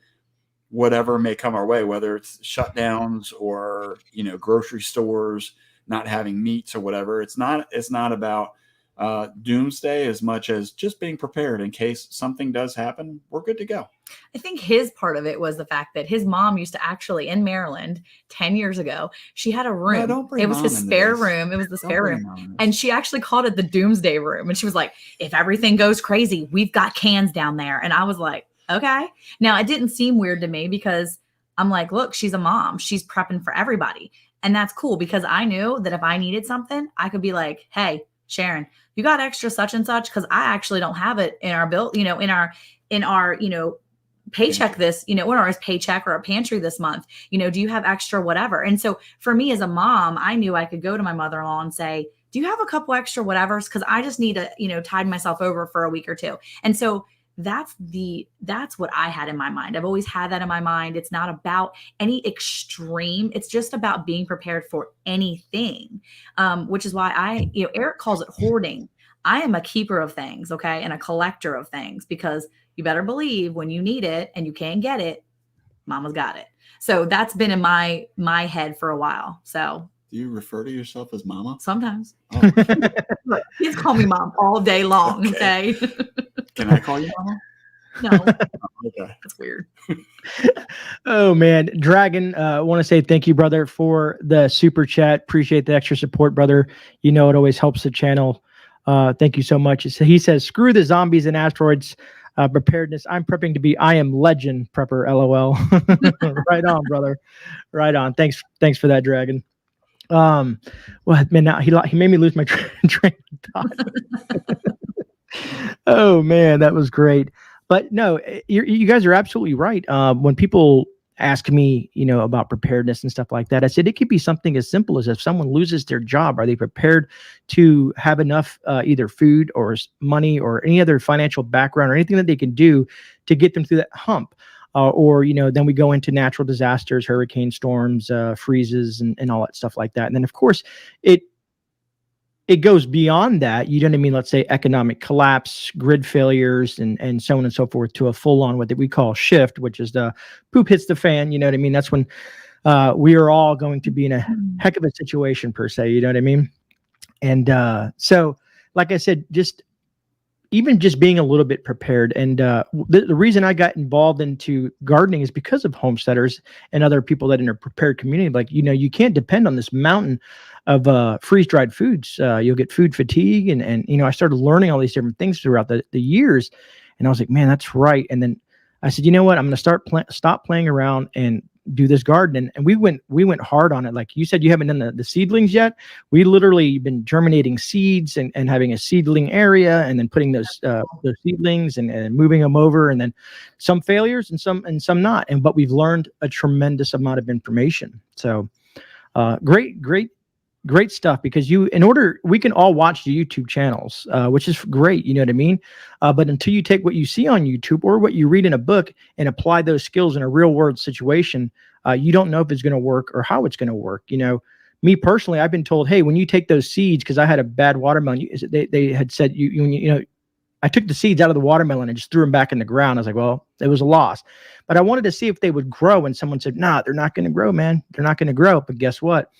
Speaker 2: whatever may come our way, whether it's shutdowns or, grocery stores not having meats or whatever. It's not about doomsday as much as just being prepared in case something does happen. We're good to go.
Speaker 3: I think his part of it was the fact that his mom used to actually, in Maryland 10 years ago, she had a room.
Speaker 2: No,
Speaker 3: it was his spare room. It was the spare room. And she actually called it the doomsday room. And she was like, if everything goes crazy, we've got cans down there. And I was like, okay. Now it didn't seem weird to me because I'm like, look, she's a mom. She's prepping for everybody. And that's cool because I knew that if I needed something, I could be like, hey, Sharon, you got extra such and such? Because I actually don't have it in our build, in our paycheck this, or our paycheck or a pantry this month, do you have extra whatever? And so for me as a mom, I knew I could go to my mother-in-law and say, do you have a couple extra whatevers? Cause I just need to, tide myself over for a week or two. And so that's what I had in my mind. I've always had that in my mind. It's not about any extreme. It's just about being prepared for anything, which is why Eric calls it hoarding. I am a keeper of things, okay, and a collector of things, because you better believe when you need it and you can't get it, mama's got it. So that's been in my head for a while. So
Speaker 2: do you refer to yourself as mama?
Speaker 3: Sometimes.
Speaker 2: Oh.
Speaker 3: Look, kids call me mom all day long, okay?
Speaker 2: Can I call you mama?
Speaker 3: No.
Speaker 2: Okay.
Speaker 3: That's weird.
Speaker 1: Oh man, Dragon, I want to say thank you, brother, for the super chat. Appreciate the extra support, brother. It always helps the channel. Thank you so much. So he says, screw the zombies and asteroids preparedness. I'm prepping to be I am legend prepper, LOL. Right on, brother. Right on. Thanks for that, Dragon. Well, man, now he made me lose my train of thought. Oh man, that was great. But no, you guys are absolutely right. When people ask me, about preparedness and stuff like that, I said it could be something as simple as if someone loses their job, are they prepared to have enough either food or money or any other financial background or anything that they can do to get them through that hump? Or then we go into natural disasters, hurricane storms, freezes, and all that stuff like that. And then, of course, it goes beyond that. You know what I mean? Let's say economic collapse, grid failures, and so on and so forth, to a full-on what we call shift, which is the poop hits the fan. You know what I mean? That's when we are all going to be in a heck of a situation, per se. You know what I mean? And so, like I said, even just being a little bit prepared. And the reason I got involved into gardening is because of homesteaders and other people that in a prepared community. Like, you can't depend on this mountain of freeze-dried foods. You'll get food fatigue. And I started learning all these different things throughout the years. And I was like, man, that's right. And then I said, you know what? I'm going to stop playing around and do this garden. And we went hard on it. Like you said, you haven't done the seedlings yet. We literally been germinating seeds and having a seedling area, and then putting those seedlings and moving them over, and then some failures and some not. But we've learned a tremendous amount of information. So great stuff, because we can all watch the YouTube channels, which is great. You know what I mean? But until you take what you see on YouTube or what you read in a book and apply those skills in a real world situation, you don't know if it's going to work or how it's going to work. Me personally, I've been told, hey, when you take those seeds, because I had a bad watermelon, they had said, I took the seeds out of the watermelon and just threw them back in the ground. I was like, well, it was a loss. But I wanted to see if they would grow. And someone said, nah, they're not going to grow, man. They're not going to grow. But guess what?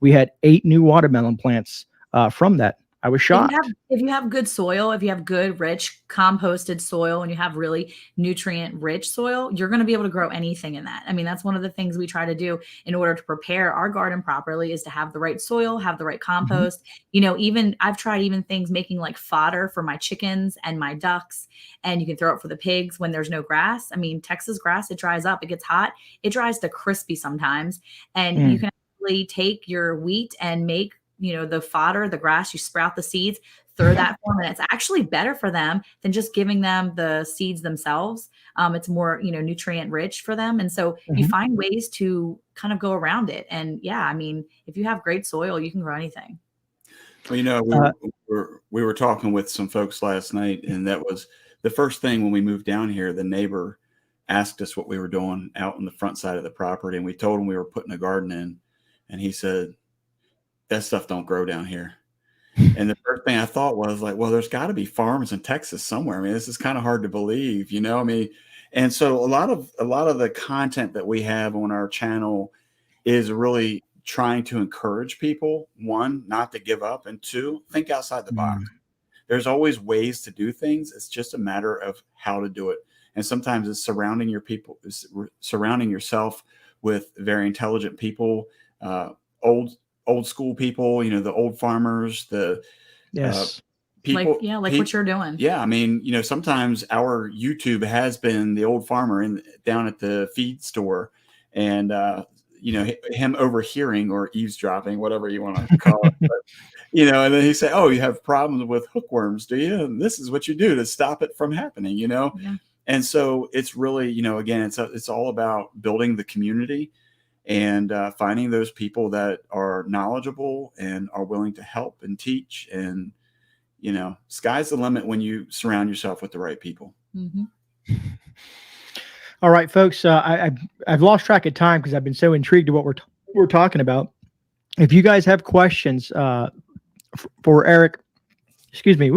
Speaker 1: We had 8 new watermelon plants from that. I was shocked.
Speaker 3: If you have good soil, if you have good, rich, composted soil, and you have really nutrient-rich soil, you're going to be able to grow anything in that. I mean, that's one of the things we try to do in order to prepare our garden properly, is to have the right soil, have the right compost. Even I've tried things making like fodder for my chickens and my ducks, and you can throw it for the pigs when there's no grass. I mean, Texas grass, it dries up, it gets hot, it dries to crispy sometimes, and you can actually take your wheat and make the fodder, the grass, you sprout the seeds, throw that for them, and it's actually better for them than just giving them the seeds themselves. It's more, nutrient rich for them. And so you find ways to kind of go around it. And yeah, I mean, if you have great soil, you can grow anything.
Speaker 2: Well, we were talking with some folks last night, and that was the first thing when we moved down here. The neighbor asked us what we were doing out on the front side of the property, and we told him we were putting a garden in, and he said, that stuff don't grow down here. And the first thing I thought was like, well, there's got to be farms in Texas somewhere. I mean, this is kind of hard to believe, I mean, and so a lot of the content that we have on our channel is really trying to encourage people, one, not to give up, and two, think outside the box. There's always ways to do things. It's just a matter of how to do it. And sometimes it's surrounding yourself with very intelligent people, old school people, the old farmers, the people,
Speaker 3: like what you're doing.
Speaker 2: Yeah. I mean, sometimes our YouTube has been the old farmer down at the feed store, and, him overhearing or eavesdropping, whatever you want to call it. But, and then he say, oh, you have problems with hookworms, do you? And this is what you do to stop it from happening,
Speaker 3: Yeah.
Speaker 2: And so it's really, you know, again, it's all about building the community and finding those people that are knowledgeable and are willing to help and teach. And, you know, sky's the limit when you surround yourself with the right people.
Speaker 3: Mm-hmm.
Speaker 1: All right, folks. I've lost track of time because I've been so intrigued to what we're talking about. If you guys have questions for Eric, excuse me,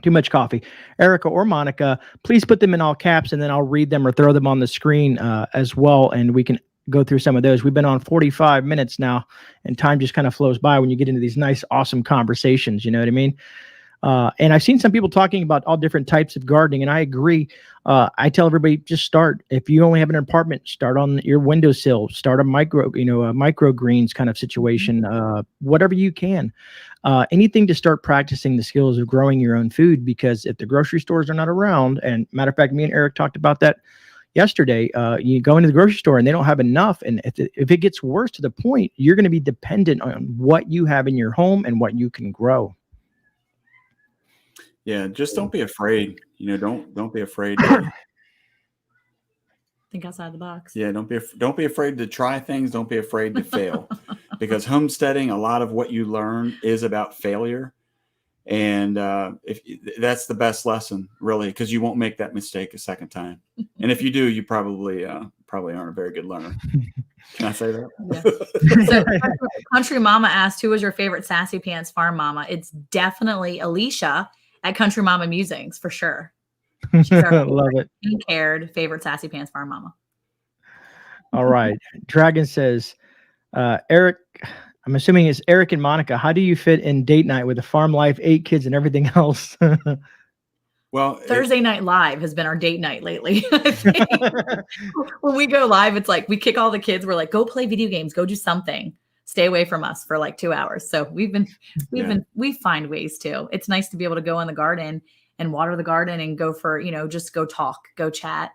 Speaker 1: too much coffee, Erica or Monica, please put them in all caps, and then I'll read them or throw them on the screen as well, and we can go through some of those. We've been on 45 minutes now, and time just kind of flows by when you get into these nice, awesome conversations. You know what I mean? And I've seen some people talking about all different types of gardening, and I agree. I tell everybody, just start. If you only have an apartment, start on your windowsill, start a microgreens kind of situation, whatever you can. Anything to start practicing the skills of growing your own food, because if the grocery stores are not around, and matter of fact, me and Eric talked about that yesterday, you go into the grocery store and they don't have enough. And if it gets worse to the point, you're going to be dependent on what you have in your home and what you can grow.
Speaker 2: Yeah, just don't be afraid. You know, don't be afraid to
Speaker 3: Think outside the box.
Speaker 2: yeah, don't be afraid to try things. Don't be afraid to fail, because homesteading, a lot of what you learn is about failure, and if that's the best lesson, really, because you won't make that mistake a second time. And if you do, you probably aren't a very good learner. Can I say that?
Speaker 3: Yeah. So Country Mama asked, who was your favorite Sassy Pants Farm Mama? It's definitely Alicia at Country Mama Musings, for sure. She's our
Speaker 1: Love it.
Speaker 3: cared favorite Sassy Pants Farm Mama.
Speaker 1: All right. Dragon says, Eric, I'm assuming it's Eric and Monica. How do you fit in date night with the farm life, 8 kids, and everything else?
Speaker 2: Well,
Speaker 3: Thursday Night Live has been our date night lately. I think. When we go live, it's like we kick all the kids. We're like, go play video games, go do something. Stay away from us for like 2 hours. So we find ways to. It's nice to be able to go in the garden and water the garden and go for, just go talk, go chat.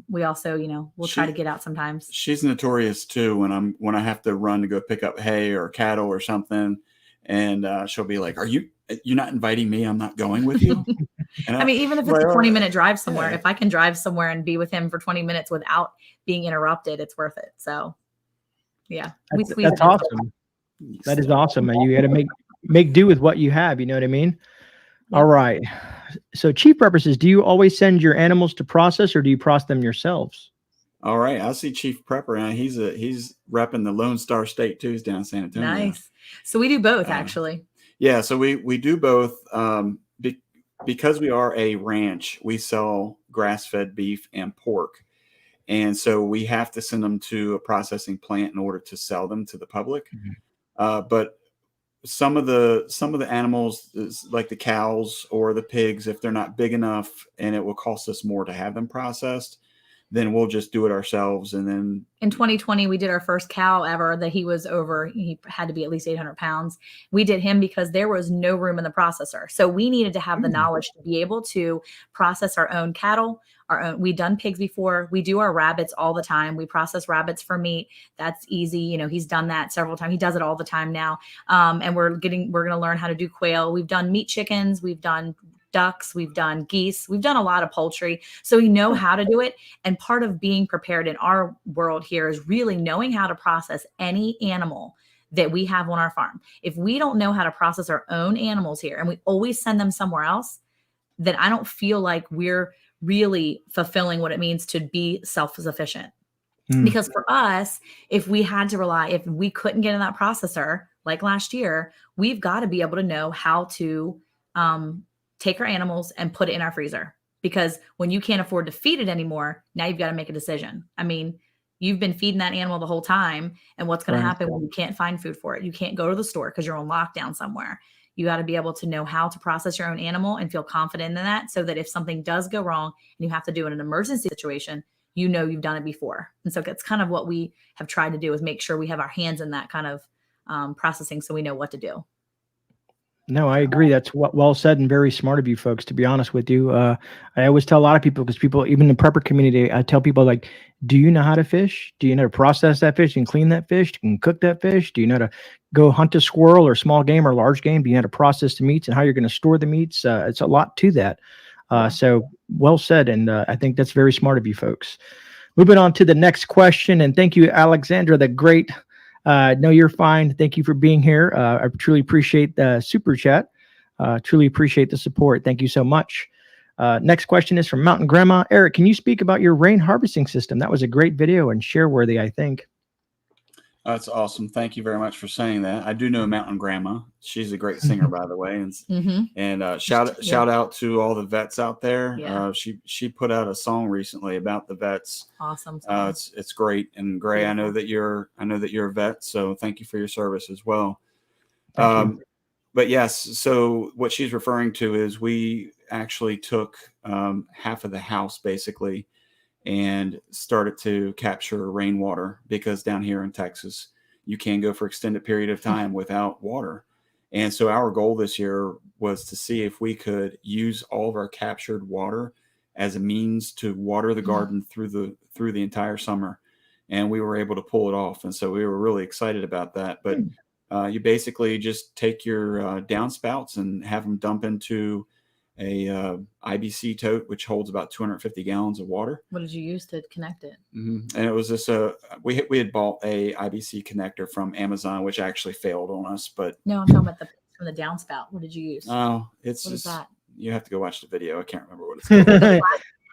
Speaker 3: We also, we'll try to get out sometimes.
Speaker 2: She's notorious too when I have to run to go pick up hay or cattle or something, and she'll be like, you're not inviting me? I'm not going with you. And
Speaker 3: I mean, even if it's a 20-minute drive somewhere, if I can drive somewhere and be with him for 20 minutes without being interrupted, it's worth it. So yeah,
Speaker 1: that's awesome. That is awesome. And you got to make do with what you have. You know what I mean? Yeah. All right. So Chief Prepper says, do you always send your animals to process, or do you process them yourselves?
Speaker 2: All right. I see Chief Prepper, and he's repping the Lone Star State Tuesday down in San Antonio.
Speaker 3: Nice. So we do both, actually.
Speaker 2: Yeah. So we do both. Because we are a ranch, we sell grass-fed beef and pork. And so we have to send them to a processing plant in order to sell them to the public. Mm-hmm. But some of the animals, like the cows or the pigs, if they're not big enough and it will cost us more to have them processed, then we'll just do it ourselves. And then
Speaker 3: in 2020, we did our first cow ever that he had to be at least 800 pounds. We did him because there was no room in the processor. So we needed to have the knowledge to be able to process our own cattle, we've done pigs before. We do our rabbits all the time. We process rabbits for meat. That's easy. He's done that several times. He does it all the time now. And we're going to learn how to do quail. We've done meat chickens. We've done ducks, we've done geese, we've done a lot of poultry. So we know how to do it. And part of being prepared in our world here is really knowing how to process any animal that we have on our farm. If we don't know how to process our own animals here and we always send them somewhere else, then I don't feel like we're really fulfilling what it means to be self-sufficient. Because for us, if we couldn't get in that processor like last year, we've got to be able to know how to take our animals and put it in our freezer, because when you can't afford to feed it anymore, now you've got to make a decision. I mean, you've been feeding that animal the whole time, and what's going to happen when you can't find food for it? You can't go to the store because you're on lockdown somewhere. You got to be able to know how to process your own animal and feel confident in that, so that if something does go wrong and you have to do it in an emergency situation, you've done it before. And so that's kind of what we have tried to do, is make sure we have our hands in that kind of processing, so we know what to do.
Speaker 1: No, I agree. That's well said and very smart of you folks, to be honest with you. I always tell a lot of people, because people, even in the prepper community, I tell people, like, do you know how to fish? Do you know how to process that fish and clean that fish? You can cook that fish? Do you know how to go hunt a squirrel or small game or large game? Do you know how to process the meats and how you're going to store the meats? It's a lot to that. So well said. And I think that's very smart of you folks. Moving on to the next question. And thank you, Alexandra, the great. No, you're fine. Thank you for being here. I truly appreciate the super chat. Truly appreciate the support. Thank you so much. Next question is from Mountain Grandma. Eric, can you speak about your rain harvesting system? That was a great video and share worthy, I think.
Speaker 2: That's awesome. Thank you very much for saying that. I do know Mountain Grandma. She's a great singer, by the way. And shout out to all the vets out there.
Speaker 3: Yeah.
Speaker 2: She put out a song recently about the vets.
Speaker 3: Awesome.
Speaker 2: It's great. And Grey,
Speaker 3: Beautiful.
Speaker 2: I know that you're a vet, so thank you for your service as well.
Speaker 1: Thank you.
Speaker 2: But yes, so what she's referring to is we actually took half of the house basically and started to capture rainwater, because down here in Texas, you can go for extended period of time without water. And so our goal this year was to see if we could use all of our captured water as a means to water the garden through the entire summer. And we were able to pull it off. And so we were really excited about that. But you basically just take your downspouts and have them dump into a IBC tote, which holds about 250 gallons of water.
Speaker 3: What did you use to connect it?
Speaker 2: And it was this, we had bought a IBC connector from Amazon, which actually failed on us, but
Speaker 3: no, I'm talking about from the downspout. What did you use?
Speaker 2: Oh,
Speaker 3: what is that?
Speaker 2: You have to go watch the video. I can't remember what it's called.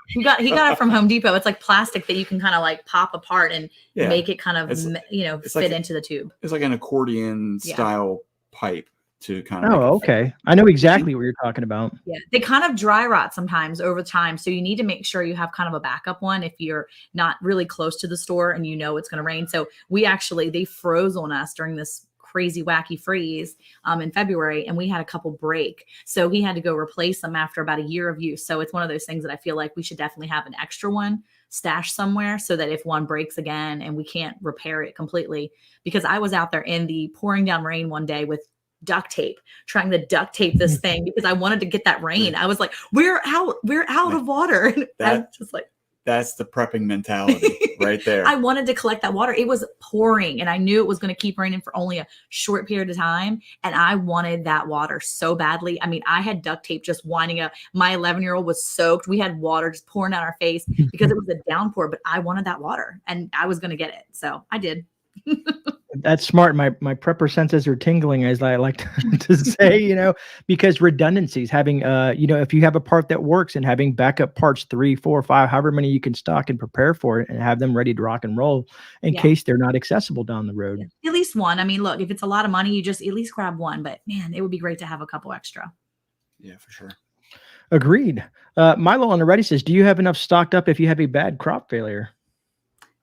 Speaker 3: He got it from Home Depot. It's like plastic that you can kind of like pop apart and make it kind of, fit into the tube.
Speaker 2: It's like an accordion style pipe to kind of.
Speaker 1: Oh, okay. I know exactly what you're talking about. Yeah.
Speaker 3: They kind of dry rot sometimes over time. So you need to make sure you have kind of a backup one if you're not really close to the store and you know it's going to rain. So they froze on us during this crazy wacky freeze in February, and we had a couple break. So he had to go replace them after about a year of use. So it's one of those things that I feel like we should definitely have an extra one stashed somewhere, so that if one breaks again and we can't repair it completely, because I was out there in the pouring down rain one day with duct tape, trying to duct tape this thing because I wanted to get that rain. I was like, we're out of water. And
Speaker 2: that's the prepping mentality right there.
Speaker 3: I wanted to collect that water. It was pouring and I knew it was going to keep raining for only a short period of time. And I wanted that water so badly. I mean, I had duct tape just winding up. My 11-year-old was soaked. We had water just pouring down our face because it was a downpour, but I wanted that water and I was going to get it. So I did.
Speaker 1: That's smart. My prepper senses are tingling, as I like to say, because redundancies, having, if you have a part that works and having backup parts, 3, 4, 5, however many you can stock and prepare for it and have them ready to rock and roll in case they're not accessible down the road.
Speaker 3: At least one. I mean, look, if it's a lot of money, you just at least grab one, but man, it would be great to have a couple extra.
Speaker 2: Yeah, for sure.
Speaker 1: Agreed. Milo on the Ready says, do you have enough stocked up if you have a bad crop failure?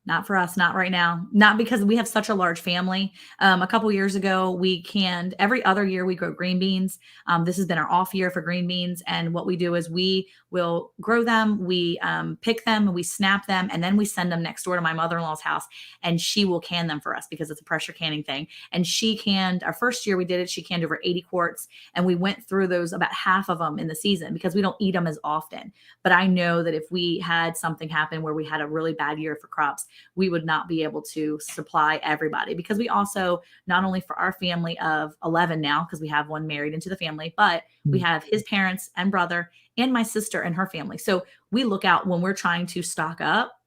Speaker 3: Not for us, not right now. Not because we have such a large family. A couple years ago, we canned. Every other year we grow green beans. This has been our off year for green beans. And what we do is we will grow them, we pick them, we snap them, and then we send them next door to my mother-in-law's house, and she will can them for us because it's a pressure canning thing. And she canned, our first year we did it, she canned over 80 quarts, and we went through those, about half of them in the season, because we don't eat them as often. But I know that if we had something happen where we had a really bad year for crops, we would not be able to supply everybody, because we also, not only for our family of 11 now, because we have one married into the family, but we have his parents and brother and my sister and her family. So we look out when we're trying to stock up.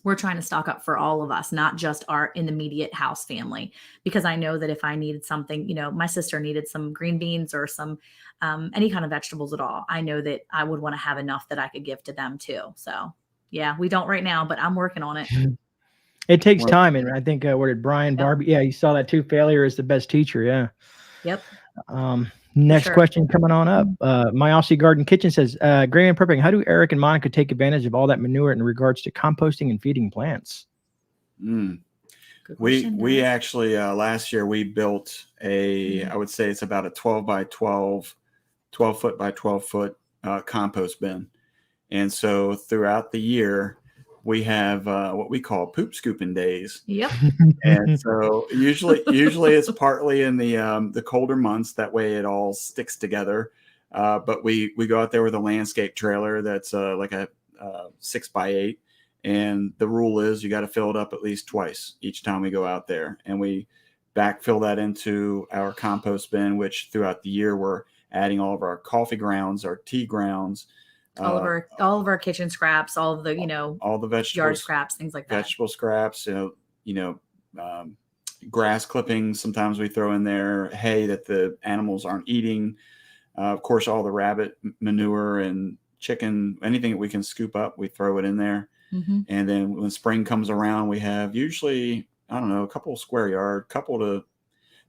Speaker 3: We're trying to stock up for all of us, not just our immediate house family, because I know that if I needed something, my sister needed some green beans or some any kind of vegetables at all, I know that I would want to have enough that I could give to them too. So yeah, we don't right now, but I'm working on it.
Speaker 1: It takes time. And I think, what did Brian Barbie? Yeah, you saw that too. Failure is the best teacher. Yeah.
Speaker 3: Yep.
Speaker 1: Next question coming on up. My Aussie Garden Kitchen says, GreyMan Prepping, how do Eric and Monica take advantage of all that manure in regards to composting and feeding plants?
Speaker 2: We actually, last year we built I would say it's about a 12 foot by 12 foot compost bin. And so throughout the year, we have what we call poop scooping days.
Speaker 3: Yep.
Speaker 2: And so usually it's partly in the colder months. That way it all sticks together. But we go out there with a landscape trailer that's like a 6x8. And the rule is you got to fill it up at least twice each time we go out there. And we backfill that into our compost bin, which throughout the year we're adding all of our coffee grounds, our tea grounds,
Speaker 3: All of our kitchen scraps, all of the,
Speaker 2: all the
Speaker 3: yard
Speaker 2: vegetables,
Speaker 3: scraps, things like that.
Speaker 2: vegetable scraps, grass clippings. Sometimes we throw in there hay that the animals aren't eating. Of course, all the rabbit manure and chicken, anything that we can scoop up, we throw it in there.
Speaker 3: Mm-hmm.
Speaker 2: And then when spring comes around, we have usually, I don't know, a couple to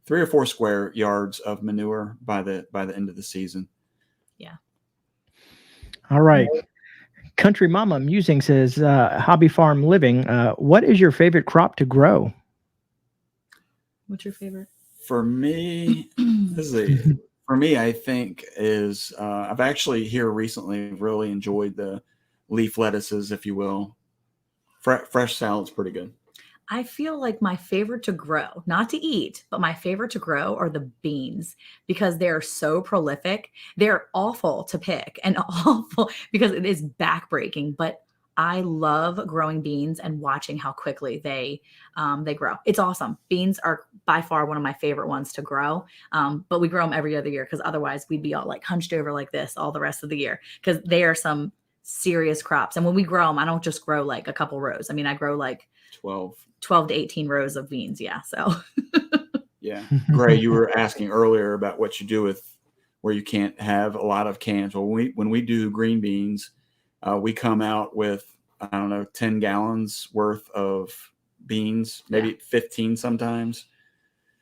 Speaker 2: 3 or 4 square yards of manure by the end of the season.
Speaker 3: Yeah.
Speaker 1: All right. Country Mama Musing says, hobby farm living. What is your favorite crop to grow?
Speaker 3: What's your favorite?
Speaker 2: For me, I think is I've actually here recently really enjoyed the leaf lettuces, if you will. Fresh salad's pretty good.
Speaker 3: I feel like my favorite to grow, not to eat, but my favorite to grow are the beans because they're so prolific. They're awful to pick and awful because it is backbreaking, but I love growing beans and watching how quickly they grow. It's awesome. Beans are by far one of my favorite ones to grow, but we grow them every other year because otherwise we'd be all like hunched over like this all the rest of the year because they are some serious crops. And when we grow them, I don't just grow like a couple rows. I mean, I grow like 12 to 18 rows of beans. Yeah. So
Speaker 2: yeah. Grey, you were asking earlier about what you do with where you can't have a lot of cans. Well, when we do green beans, we come out with, I don't know, 10 gallons worth of beans, maybe 15 sometimes.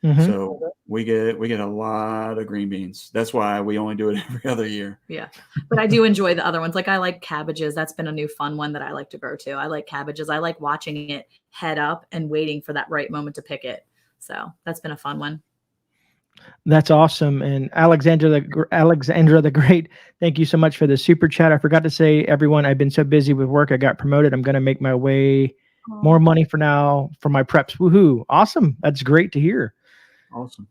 Speaker 1: Mm-hmm.
Speaker 2: So we get a lot of green beans. That's why we only do it every other year.
Speaker 3: Yeah. But I do enjoy the other ones. Like I like cabbages. That's been a new fun one that I like to grow too. I like cabbages. I like watching it head up and waiting for that right moment to pick it. So that's been a fun one.
Speaker 1: That's awesome. And Alexandra the Great, thank you so much for the super chat. I forgot to say, everyone, I've been so busy with work. I got promoted. I'm going to make my way more money for now for my preps. Woohoo. Awesome. That's great to hear.
Speaker 2: Awesome.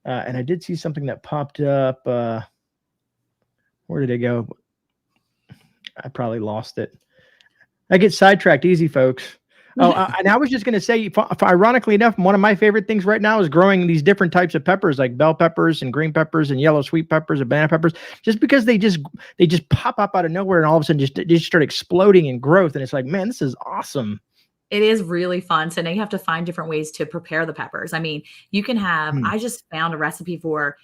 Speaker 1: And I did see something that popped up. Where did it go? I probably lost it. I get sidetracked easy, folks. Oh, and I was just going to say, ironically enough, one of my favorite things right now is growing these different types of peppers, like bell peppers and green peppers and yellow sweet peppers and banana peppers, just because they just pop up out of nowhere and all of a sudden just start exploding in growth. And it's like, man, this is awesome.
Speaker 3: It is really fun. So now you have to find different ways to prepare the peppers. I mean, you can have, I just found a recipe for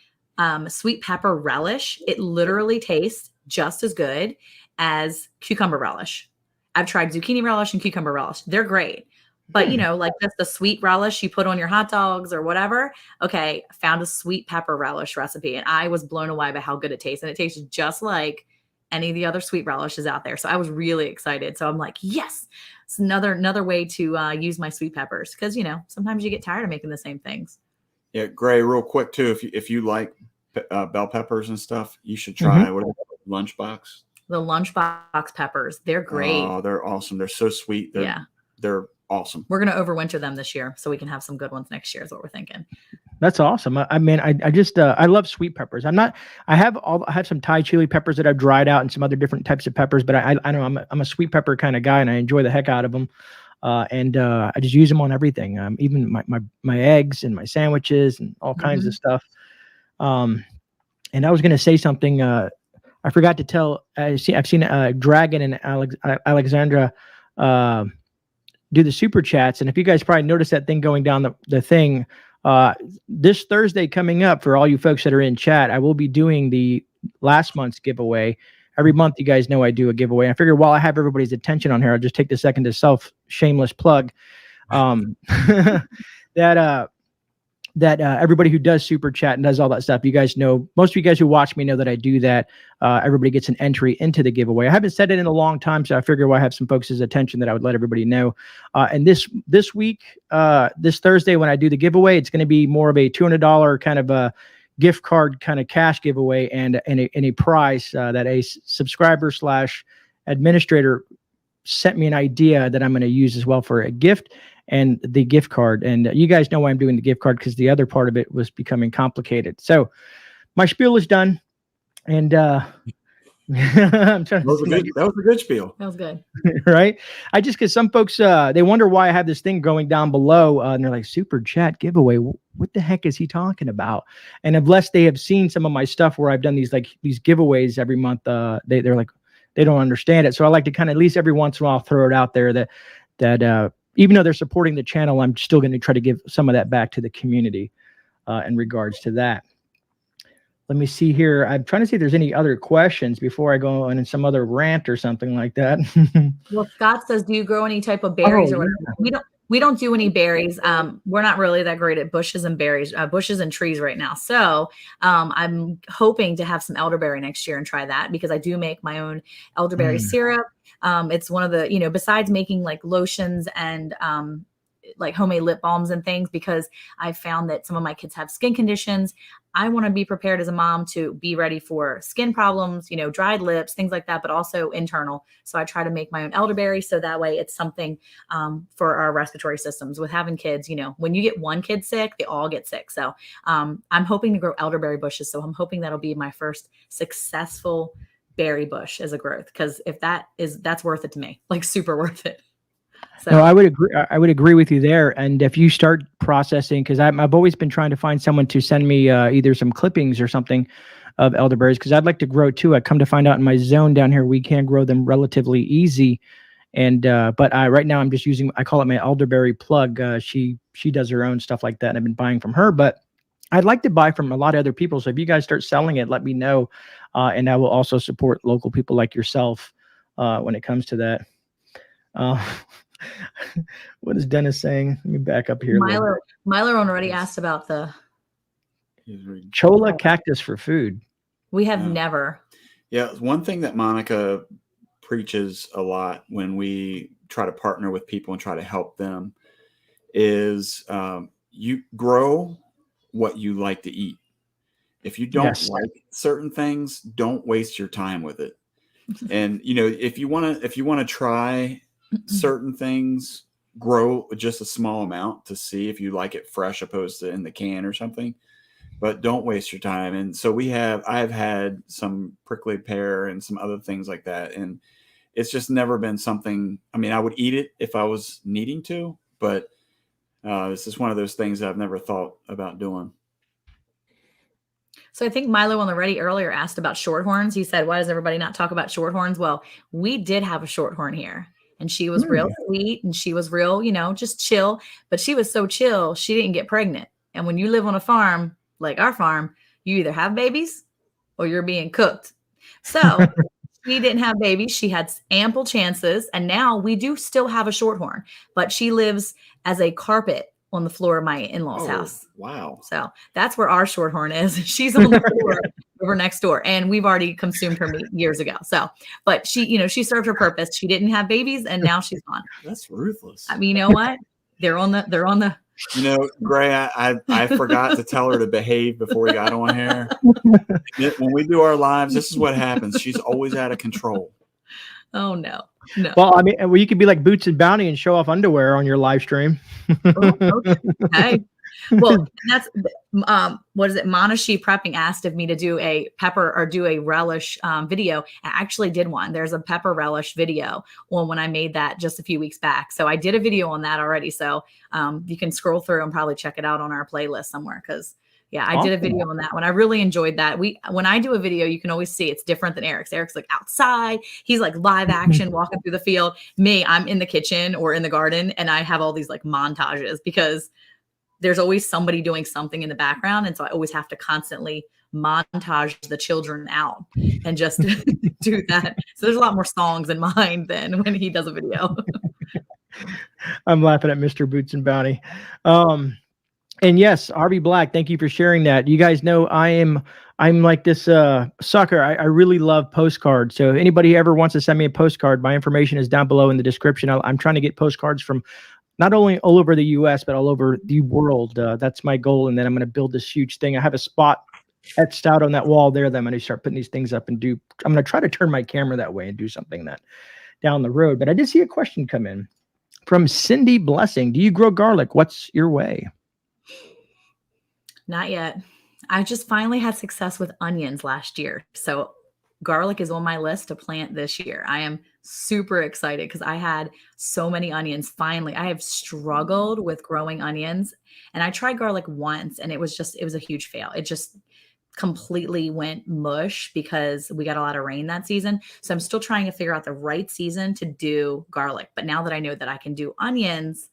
Speaker 3: sweet pepper relish. It literally tastes just as good as cucumber relish. I've tried zucchini relish and cucumber relish. They're great. But, like just the sweet relish you put on your hot dogs or whatever. Okay, I found a sweet pepper relish recipe and I was blown away by how good it tastes. And it tastes just like any of the other sweet relishes out there. So I was really excited. So I'm like, yes, it's another way to use my sweet peppers. Because, sometimes you get tired of making the same things.
Speaker 2: Yeah, Grey, real quick too, if you like bell peppers and stuff, you should try Lunchbox.
Speaker 3: The Lunchbox peppers. They're great.
Speaker 2: Oh, they're awesome. They're so sweet. They're awesome.
Speaker 3: We're going to overwinter them this year so we can have some good ones next year is what we're thinking.
Speaker 1: That's awesome. I mean, I just I love sweet peppers. I have some Thai chili peppers that I've dried out and some other different types of peppers, but I know I'm a sweet pepper kind of guy and I enjoy the heck out of them. And I just use them on everything. Even my eggs and my sandwiches and all kinds of stuff. And I was going to say something, I forgot to tell. I've seen Dragon and Alexandra do the super chats, and if you guys probably noticed that thing going down the thing, this Thursday coming up for all you folks that are in chat, I will be doing the last month's giveaway. Every month, you guys know I do a giveaway. I figure while I have everybody's attention on here, I'll just take the second to shameless plug that everybody who does super chat and does all that stuff, you guys know, most of you guys who watch me know that I do that. Everybody gets an entry into the giveaway. I haven't said it in a long time, so I figure I have some folks' attention that I would let everybody know. And this week, this Thursday, when I do the giveaway, it's going to be more of a $200 kind of a gift card kind of cash giveaway and a prize that a subscriber / administrator sent me an idea that I'm going to use as well for a gift and the gift card. And you guys know why I'm doing the gift card because the other part of it was becoming complicated. So my spiel is done. And I'm trying
Speaker 2: that was a good spiel.
Speaker 3: That was good.
Speaker 1: Right? Because some folks, they wonder why I have this thing going down below. And they're like, super chat giveaway. What the heck is he talking about? And unless they have seen some of my stuff where I've done these giveaways every month, they're like, they don't understand it. So I like to kind of at least every once in a while throw it out there that even though they're supporting the channel, I'm still going to try to give some of that back to the community in regards to that. Let me see here. I'm trying to see if there's any other questions before I go on in some other rant or something like that.
Speaker 3: Well, Scott says, do you grow any type of berries or whatever?
Speaker 1: Yeah.
Speaker 3: We don't do any berries. We're not really that great at bushes and berries, bushes and trees right now. So I'm hoping to have some elderberry next year and try that, because I do make my own elderberry syrup. It's one of the, you know, besides making like lotions and like homemade lip balms and things, because I found that some of my kids have skin conditions. I want to be prepared as a mom to be ready for skin problems, you know, dried lips, things like that, but also internal. So I try to make my own elderberry. So that way it's something for our respiratory systems. With having kids, you know, when you get one kid sick, they all get sick. So I'm hoping to grow elderberry bushes. So I'm hoping that'll be my first successful berry bush as a growth. Because if that's worth it to me, like super worth it. So.
Speaker 1: No, I would agree. I would agree with you there. And if you start processing, because I've always been trying to find someone to send me either some clippings or something of elderberries, because I'd like to grow too. I come to find out in my zone down here, we can grow them relatively easy. And but right now I'm just using, I call it my elderberry plug. She does her own stuff like that, and I've been buying from her. But I'd like to buy from a lot of other people. So if you guys start selling it, let me know, and I will also support local people like yourself when it comes to that. What is Dennis saying? Let me back up here.
Speaker 3: Milo already asked about the
Speaker 1: cholla cactus for food.
Speaker 3: We have never.
Speaker 2: Yeah, one thing that Monica preaches a lot when we try to partner with people and try to help them is you grow what you like to eat. If you don't like certain things, don't waste your time with it. And you know, if you want to try certain things, grow just a small amount to see if you like it fresh opposed to in the can or something, but don't waste your time. And so I've had some prickly pear and some other things like that, and it's just never been something. I mean, I would eat it if I was needing to, but this is one of those things that I've never thought about doing.
Speaker 3: So I think Milo on the Ready earlier asked about shorthorns. He said, why does everybody not talk about shorthorns? Well, we did have a shorthorn here. And she was real sweet, and she was real, you know, just chill. But she was so chill, she didn't get pregnant. And when you live on a farm, like our farm, you either have babies or you're being cooked. So she didn't have babies. She had ample chances. And now we do still have a shorthorn, but she lives as a carpet on the floor of my in-laws' house.
Speaker 2: Wow.
Speaker 3: So that's where our shorthorn is. She's on the floor over next door, and we've already consumed her meat years ago. So, but she, you know, she served her purpose. She didn't have babies, and now she's gone.
Speaker 2: That's ruthless.
Speaker 3: I mean, you know what? They're on the.
Speaker 2: You know, Gray, I forgot to tell her to behave before we got on here. When we do our lives, this is what happens. She's always out of control.
Speaker 3: Oh no. No.
Speaker 1: Well, I mean, you could be like Boots and Bounty and show off underwear on your live stream.
Speaker 3: Okay. Well, that's what is it? Monashi Prepping asked of me to do a pepper or do a relish video. I actually did one. There's a pepper relish video when I made that just a few weeks back. So I did a video on that already. So you can scroll through and probably check it out on our playlist somewhere, because yeah, I did a video on that one. I really enjoyed that. When I do a video, you can always see it's different than Eric's. Eric's like outside. He's like live action walking through the field. Me, I'm in the kitchen or in the garden, and I have all these like montages because there's always somebody doing something in the background. And so I always have to constantly montage the children out and just do that. So there's a lot more songs in mine than when he does a video.
Speaker 1: I'm laughing at Mr. Boots and Bounty. And yes, Harvey Black, thank you for sharing that. You guys know I'm like this sucker. I really love postcards. So if anybody ever wants to send me a postcard, my information is down below in the description. I'm trying to get postcards from not only all over the US, but all over the world. That's my goal. And then I'm going to build this huge thing. I have a spot etched out on that wall there that I'm going to start putting these things up and I'm going to try to turn my camera that way and do something that down the road. But I did see a question come in from Cindy Blessing. Do you grow garlic? What's your way?
Speaker 3: Not yet. I just finally had success with onions last year. So garlic is on my list to plant this year. I am super excited because I had so many onions. Finally, I have struggled with growing onions, and I tried garlic once and it was a huge fail. It just completely went mush because we got a lot of rain that season. So I'm still trying to figure out the right season to do garlic. But now that I know that I can do onions,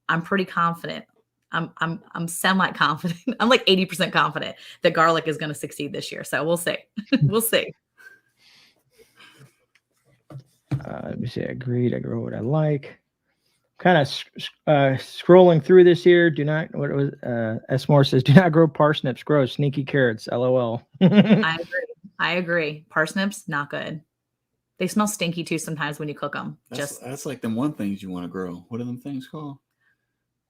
Speaker 3: I'm pretty confident. I'm semi-confident. I'm like 80% confident that garlic is going to succeed this year. So we'll see. We'll see.
Speaker 1: Let me see. Agreed. I grow what I like. Kind of scrolling through this here. Do not, what was, S. Moore says, do not grow parsnips, grow sneaky carrots. LOL.
Speaker 3: I agree. Parsnips, not good. They smell stinky too sometimes when you cook them.
Speaker 2: That's like them one things you want to grow. What are them things called?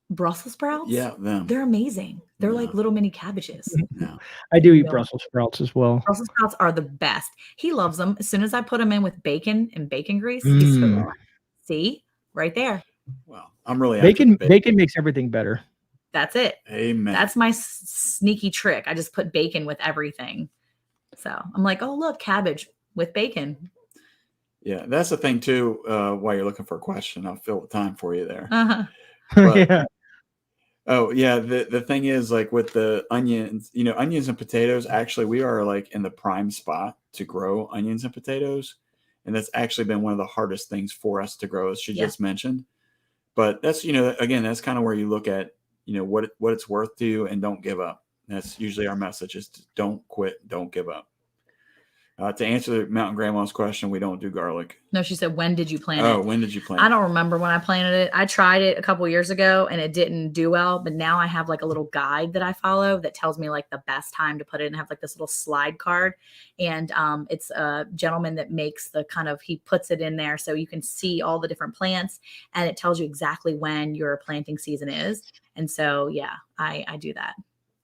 Speaker 3: Brussels sprouts?
Speaker 2: Yeah, them.
Speaker 3: They're amazing. They're like little mini cabbages.
Speaker 2: No.
Speaker 1: I do eat Brussels sprouts as well.
Speaker 3: Brussels sprouts are the best. He loves them. As soon as I put them in with bacon and bacon grease, he's so, see, right there.
Speaker 2: Well, I'm really
Speaker 1: bacon makes everything better.
Speaker 3: That's it.
Speaker 2: Amen.
Speaker 3: That's my sneaky trick. I just put bacon with everything. So I'm like, oh, look, cabbage with bacon.
Speaker 2: Yeah, that's the thing too. While you're looking for a question, I'll fill the time for you there.
Speaker 3: Uh-huh.
Speaker 1: Yeah.
Speaker 2: Oh yeah, the thing is, like with the onions, onions and potatoes, actually we are like in the prime spot to grow onions and potatoes. And that's actually been one of the hardest things for us to grow, as she just mentioned. But that's, again, that's kind of where you look at, what it's worth to you, and don't give up. That's usually our message, is don't quit, don't give up. To answer the Mountain Grandma's question, we don't do garlic.
Speaker 3: No, she said, when did you plant it?
Speaker 2: Oh, when did you plant it?
Speaker 3: I don't remember when I planted it. I tried it a couple of years ago and it didn't do well. But now I have like a little guide that I follow that tells me like the best time to put it, and have like this little slide card. And it's a gentleman that makes he puts it in there so you can see all the different plants, and it tells you exactly when your planting season is. And so, yeah, I do that.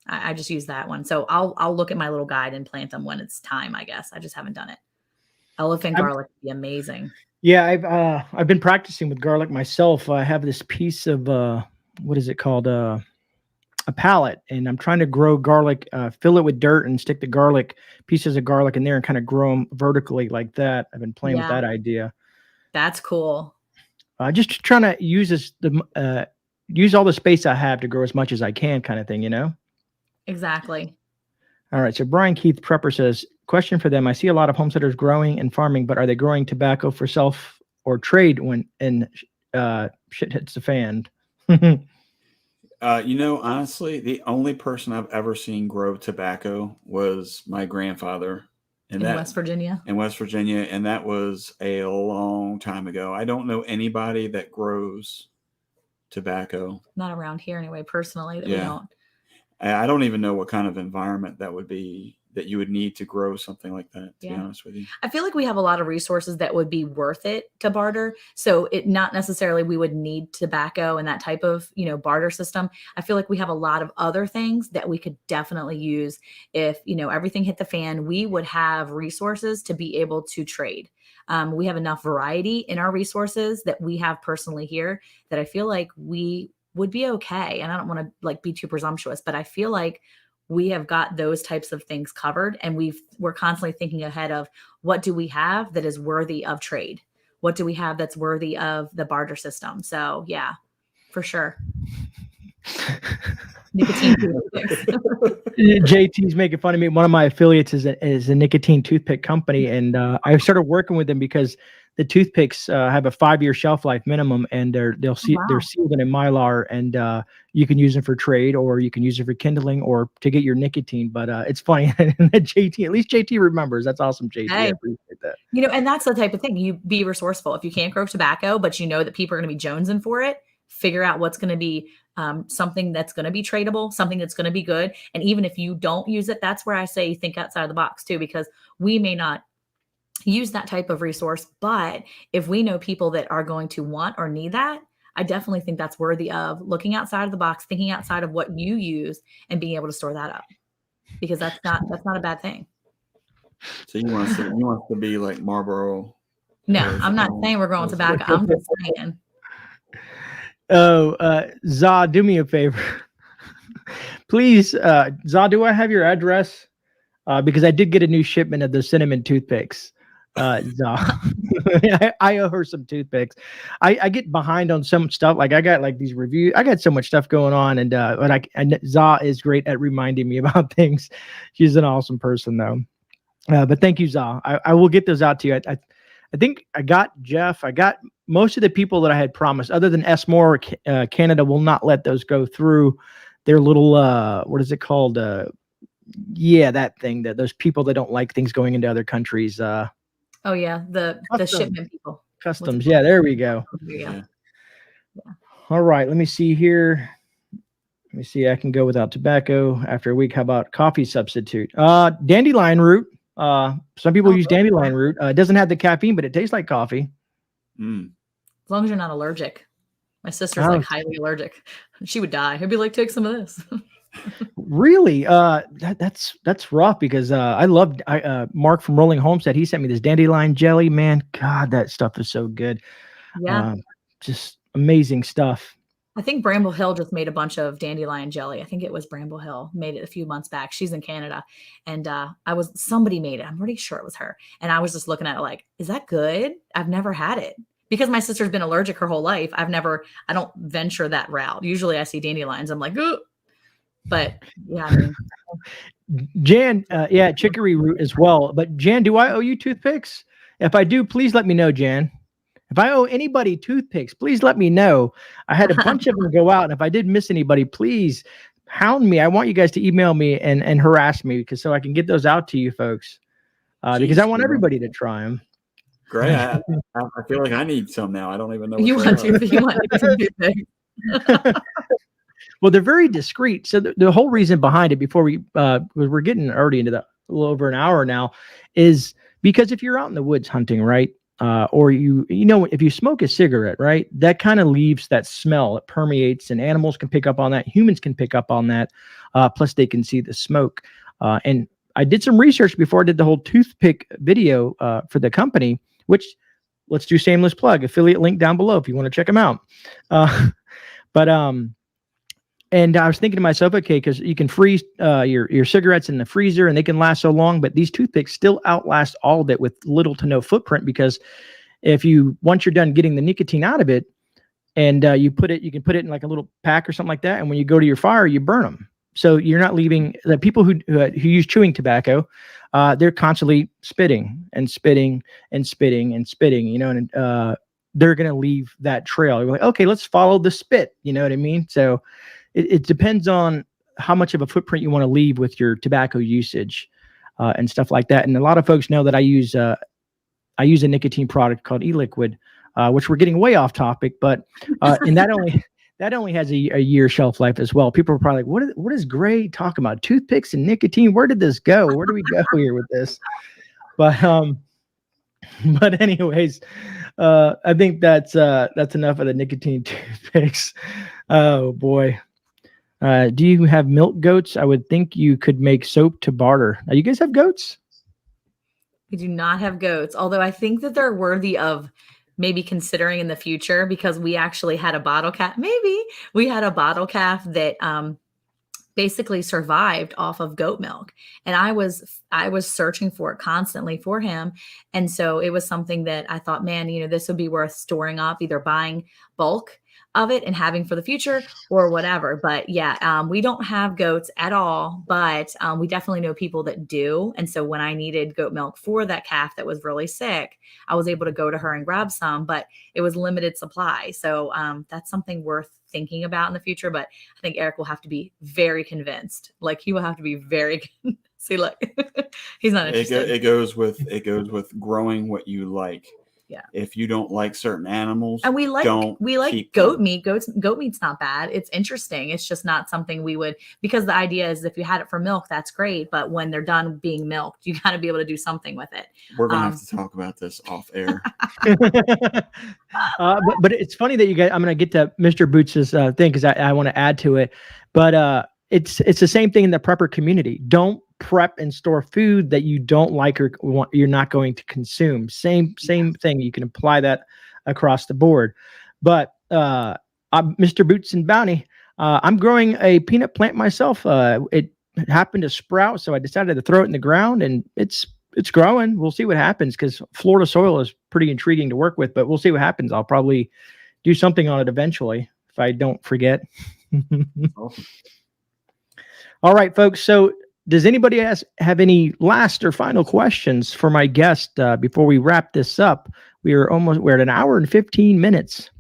Speaker 3: I just use that one. So I'll look at my little guide and plant them when it's time, I guess. I just haven't done it. Elephant garlic would be amazing.
Speaker 1: Yeah, I've been practicing with garlic myself. I have this piece of what is it called? A pallet, and I'm trying to grow garlic, fill it with dirt and stick the pieces of garlic in there and kind of grow them vertically like that. I've been playing with that idea.
Speaker 3: That's cool.
Speaker 1: Just trying to use use all the space I have to grow as much as I can, kind of thing,
Speaker 3: Exactly.
Speaker 1: All right. So Brian Keith Prepper says, question for them. I see a lot of homesteaders growing and farming, but are they growing tobacco for self or trade when shit hits the fan?
Speaker 2: Honestly, the only person I've ever seen grow tobacco was my grandfather
Speaker 3: in West Virginia.
Speaker 2: In West Virginia. And that was a long time ago. I don't know anybody that grows tobacco.
Speaker 3: Not around here anyway, personally, that we don't.
Speaker 2: I don't even know what kind of environment that would be that you would need to grow something like that, to be honest with you.
Speaker 3: I feel like we have a lot of resources that would be worth it to barter. So it not necessarily we would need tobacco and that type of, barter system. I feel like we have a lot of other things that we could definitely use if, everything hit the fan. We would have resources to be able to trade. We have enough variety in our resources that we have personally here that I feel like we would be okay. And I don't want to be too presumptuous, but I feel like we have got those types of things covered, and we're constantly thinking ahead of what do we have that is worthy of trade? What do we have that's worthy of the barter system? So yeah, for sure. Nicotine toothpicks.
Speaker 1: JT's making fun of me. One of my affiliates is a nicotine toothpick company, and I started working with them because the toothpicks have a 5-year shelf life minimum, and they're sealed in a Mylar, and you can use them for trade, or you can use it for kindling, or to get your nicotine. But it's funny that JT, at least JT remembers. That's awesome, JT.
Speaker 3: Hey.
Speaker 1: I appreciate that.
Speaker 3: And that's the type of thing. You be resourceful. If you can't grow tobacco, but you know that people are going to be jonesing for it, figure out what's going to be something that's going to be tradable, something that's going to be good. And even if you don't use it, that's where I say think outside the box too, because we may not use that type of resource, but if we know people that are going to want or need that, I definitely think that's worthy of looking outside of the box, thinking outside of what you use, and being able to store that up, because that's not a bad thing.
Speaker 2: So you want to be like Marlboro?
Speaker 3: No, I'm not saying we're growing tobacco. I'm just saying.
Speaker 1: Oh, Za, do me a favor. Please, Za, do I have your address? Because I did get a new shipment of the cinnamon toothpicks. Za. I owe her some toothpicks. I get behind on some stuff. Like I got like these reviews. I got so much stuff going on, and Za is great at reminding me about things. She's an awesome person, though. But thank you, Za. I will get those out to you. I think I got Jeff. I got most of the people that I had promised, other than S. Moore. Canada will not let those go through their little, what is it called? Yeah, that thing, that those people that don't like things going into other countries.
Speaker 3: Oh yeah, the shipment people.
Speaker 1: Customs. Yeah, there we go.
Speaker 3: Yeah.
Speaker 1: All right, let me see here. Let me see. I can go without tobacco after a week. How about coffee substitute? Dandelion root. Some people use dandelion root. It doesn't have the caffeine, but it tastes like coffee.
Speaker 2: Mm.
Speaker 3: As long as you're not allergic. My sister's like highly allergic. She would die. I'd be like, take some of this.
Speaker 1: Really? That's rough, because I loved Mark from Rolling Homestead. He sent me this dandelion jelly. Man, God, that stuff is so good.
Speaker 3: Yeah.
Speaker 1: Just amazing stuff.
Speaker 3: I think Bramble Hill just made a bunch of dandelion jelly. I think it was Bramble Hill made it a few months back. She's in Canada, and somebody made it. I'm pretty sure it was her. And I was just looking at it like, is that good? I've never had it, because my sister's been allergic her whole life. I don't venture that route. Usually I see dandelions, I'm like, ooh. But yeah, I mean,
Speaker 1: Jan, chicory root as well. But Jan, do I owe you toothpicks? If I do, please let me know, Jan. If I owe anybody toothpicks, please let me know. I had a bunch of them go out, and if I did miss anybody, please hound me. I want you guys to email me and harass me, so I can get those out to you folks, because I want everybody to try them.
Speaker 2: Great. I feel like I need some now. I don't even know.
Speaker 3: You want to.
Speaker 1: Well, they're very discreet. So the whole reason behind it, before we're getting already into a little over an hour now, is because if you're out in the woods hunting, right? Or if you smoke a cigarette, right, that kind of leaves that smell. It permeates, and animals can pick up on that. Humans can pick up on that. Plus, they can see the smoke. And I did some research before I did the whole toothpick video for the company, which, let's do shameless plug, affiliate link down below if you want to check them out. And I was thinking to myself, okay, because you can freeze your cigarettes in the freezer and they can last so long, but these toothpicks still outlast all of it with little to no footprint, because once you're done getting the nicotine out of it, and you can put it in like a little pack or something like that, and when you go to your fire, you burn them. So you're not leaving. The people who use chewing tobacco, they're constantly spitting and spitting and spitting and spitting, and they're going to leave that trail. You're like, okay, let's follow the spit. You know what I mean? So it depends on how much of a footprint you want to leave with your tobacco usage and stuff like that. And a lot of folks know that I use a nicotine product called e-liquid, which we're getting way off topic, but and that only has a year shelf life as well. People are probably like, what is Grey talking about? Toothpicks and nicotine? Where did this go? Where do we go here with this? But anyways, I think that's enough of the nicotine toothpicks. Oh boy. Do you have milk goats? I would think you could make soap to barter. Now, you guys have goats?
Speaker 3: We do not have goats, although I think that they're worthy of maybe considering in the future, because we actually had a bottle calf. Maybe we had a bottle calf that basically survived off of goat milk, and I was searching for it constantly for him. And so it was something that I thought, man, this would be worth storing up, either buying bulk of it and having for the future or whatever. But yeah, we don't have goats at all, but we definitely know people that do. And so when I needed goat milk for that calf that was really sick, I was able to go to her and grab some, but it was limited supply. So that's something worth thinking about in the future. But I think Eric will have to be very convinced. Like, he will have to be very see, look, he's not interested.
Speaker 2: It goes with growing what you like.
Speaker 3: Yeah.
Speaker 2: If you don't like certain animals,
Speaker 3: and we like goat meat. Goat meat's not bad. It's interesting. It's just not something we would, because the idea is if you had it for milk, that's great. But when they're done being milked, you got to be able to do something with it.
Speaker 2: We're gonna have to talk about this off air.
Speaker 1: But it's funny that you guys. I'm gonna get to Mr. Boots's thing, because I want to add to it. But it's the same thing in the prepper community. Don't prep and store food that you don't like or you're not going to consume. Same thing. You can apply that across the board. But Mr. Boots and Bounty, I'm growing a peanut plant myself. It happened to sprout, so I decided to throw it in the ground, and it's it's growing. We'll see what happens because Florida soil is pretty intriguing to work with, but we'll see what happens. I'll probably do something on it eventually if I don't forget.
Speaker 2: Awesome.
Speaker 1: All right, folks. So does anybody have any last or final questions for my guest before we wrap this up? We're at an hour and 15 minutes.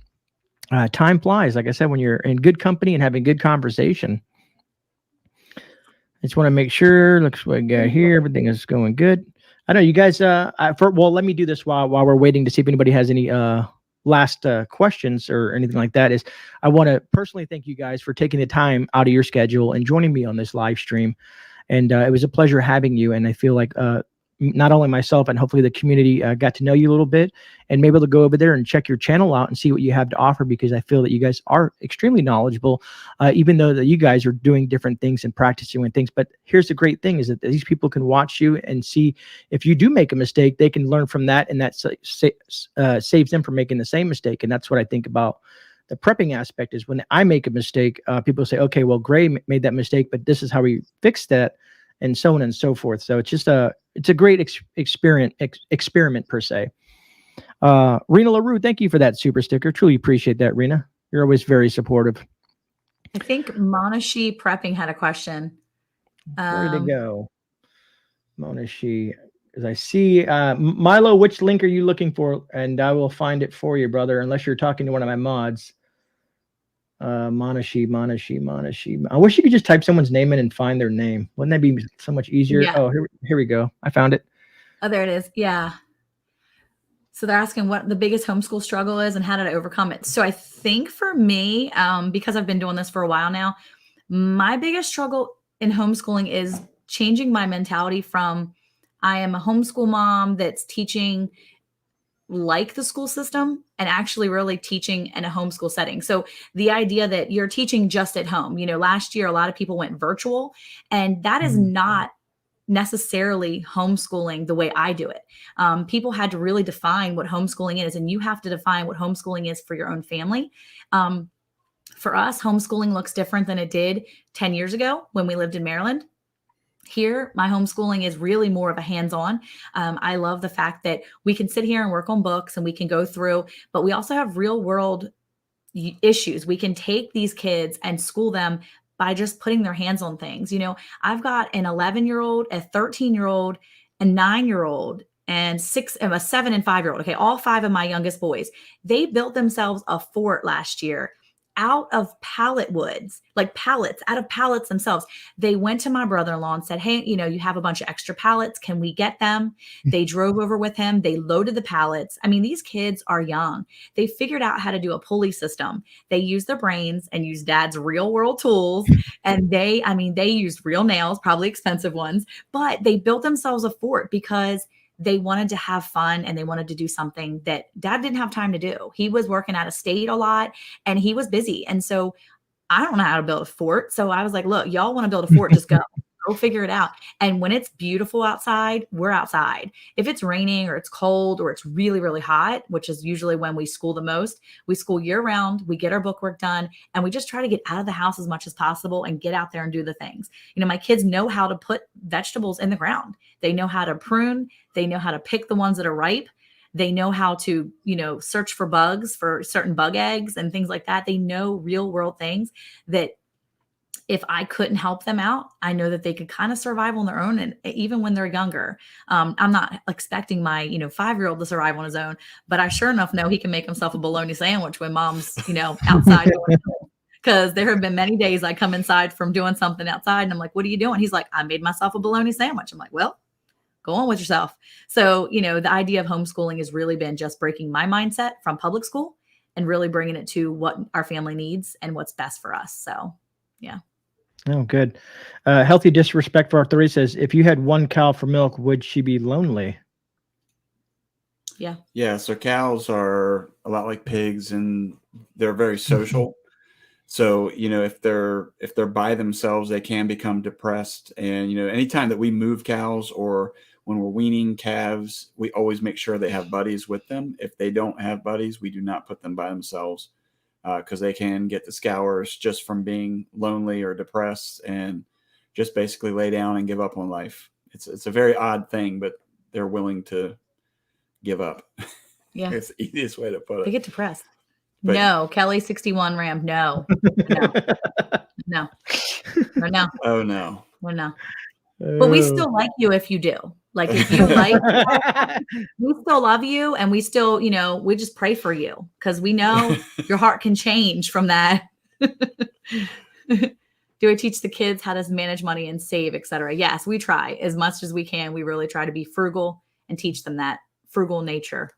Speaker 1: Time flies, like I said, when you're in good company and having good conversation. I just want to make sure. Looks what I got here. Everything is going good. I know you guys. Well, let me do this while we're waiting to see if anybody has any last questions or anything like that. Is I want to personally thank you guys for taking the time out of your schedule and joining me on this live stream. And it was a pleasure having you. And I feel like not only myself and hopefully the community got to know you a little bit and maybe able to go over there and check your channel out and see what you have to offer, because I feel that you guys are extremely knowledgeable, even though that you guys are doing different things and practicing things. But here's the great thing is that these people can watch you and see if you do make a mistake, they can learn from that. And that saves them from making the same mistake. And that's what I think about the prepping aspect is when I make a mistake, people say, okay, well, Grey made that mistake, but this is how we fixed that, and so on and so forth. So it's just it's a great experiment per se. Rena LaRue, thank you for that super sticker. Truly appreciate that, Rena. You're always very supportive.
Speaker 3: I think Monashi Prepping had a question.
Speaker 1: Where did it go? Monashi, as I see, Milo, which link are you looking for? And I will find it for you, brother, unless you're talking to one of my mods. Monashi. I wish you could just type someone's name in and find their name. Wouldn't that be so much easier?
Speaker 3: Yeah.
Speaker 1: Oh, here we go. I found it.
Speaker 3: Oh, there it is. Yeah. So they're asking what the biggest homeschool struggle is and how did I overcome it? So I think for me, because I've been doing this for a while now, my biggest struggle in homeschooling is changing my mentality from I am a homeschool mom that's teaching like the school system and actually really teaching in a homeschool setting. So the idea that you're teaching just at home, last year, a lot of people went virtual, and that is not necessarily homeschooling the way I do it. People had to really define what homeschooling is, and you have to define what homeschooling is for your own family. For us, homeschooling looks different than it did 10 years ago when we lived in Maryland. Here, my homeschooling is really more of a hands-on. I love the fact that we can sit here and work on books and we can go through, but we also have real world issues. We can take these kids and school them by just putting their hands on things. I've got an 11-year-old, a 13-year-old, a 9-year-old, and a 7 and 5-year-old. Okay, all 5 of my youngest boys, they built themselves a fort last year out of pallet woods, like pallets, out of pallets themselves. They went to my brother-in-law and said, hey, you have a bunch of extra pallets. Can we get them? They drove over with him. They loaded the pallets. I mean, these kids are young. They figured out how to do a pulley system. They use their brains and use dad's real world tools. And they used real nails, probably expensive ones, but they built themselves a fort because they wanted to have fun and they wanted to do something that dad didn't have time to do. He was working out of state a lot and he was busy. And so I don't know how to build a fort. So I was like, look, y'all want to build a fort, just go figure it out. And when it's beautiful outside, we're outside. If it's raining or it's cold or it's really, really hot, which is usually when we school the most, we school year round, we get our book work done, and we just try to get out of the house as much as possible and get out there and do the things. My kids know how to put vegetables in the ground. They know how to prune. They know how to pick the ones that are ripe. They know how to, search for bugs, for certain bug eggs and things like that. They know real world things that if I couldn't help them out, I know that they could kind of survive on their own. And even when they're younger, I'm not expecting my, 5-year-old to survive on his own, but I sure enough know he can make himself a bologna sandwich when mom's, outside. Because there have been many days I come inside from doing something outside and I'm like, what are you doing? He's like, I made myself a bologna sandwich. I'm like, well, go on with yourself. So, the idea of homeschooling has really been just breaking my mindset from public school and really bringing it to what our family needs and what's best for us. So, yeah.
Speaker 1: Oh, good. Healthy Disrespect for Arthur says, if you had one cow for milk, would she be lonely?
Speaker 3: Yeah.
Speaker 2: Yeah. So cows are a lot like pigs and they're very social. So, if they're by themselves, they can become depressed. And, anytime that we move cows or when we're weaning calves, we always make sure they have buddies with them. If they don't have buddies, we do not put them by themselves because they can get the scours just from being lonely or depressed and just basically lay down and give up on life. It's a very odd thing, but they're willing to give up.
Speaker 3: Yeah.
Speaker 2: It's the easiest way to put
Speaker 3: They
Speaker 2: it.
Speaker 3: get depressed.
Speaker 2: But-
Speaker 3: No, Kelly 61 Ram. No, no, no, no, no,
Speaker 2: Oh no.
Speaker 3: no. But we still like you if you do. Like if you like, we still love you, and we still, we just pray for you because we know your heart can change from that. Do I teach the kids how to manage money and save, etc.? Yes, we try as much as we can. We really try to be frugal and teach them that frugal nature.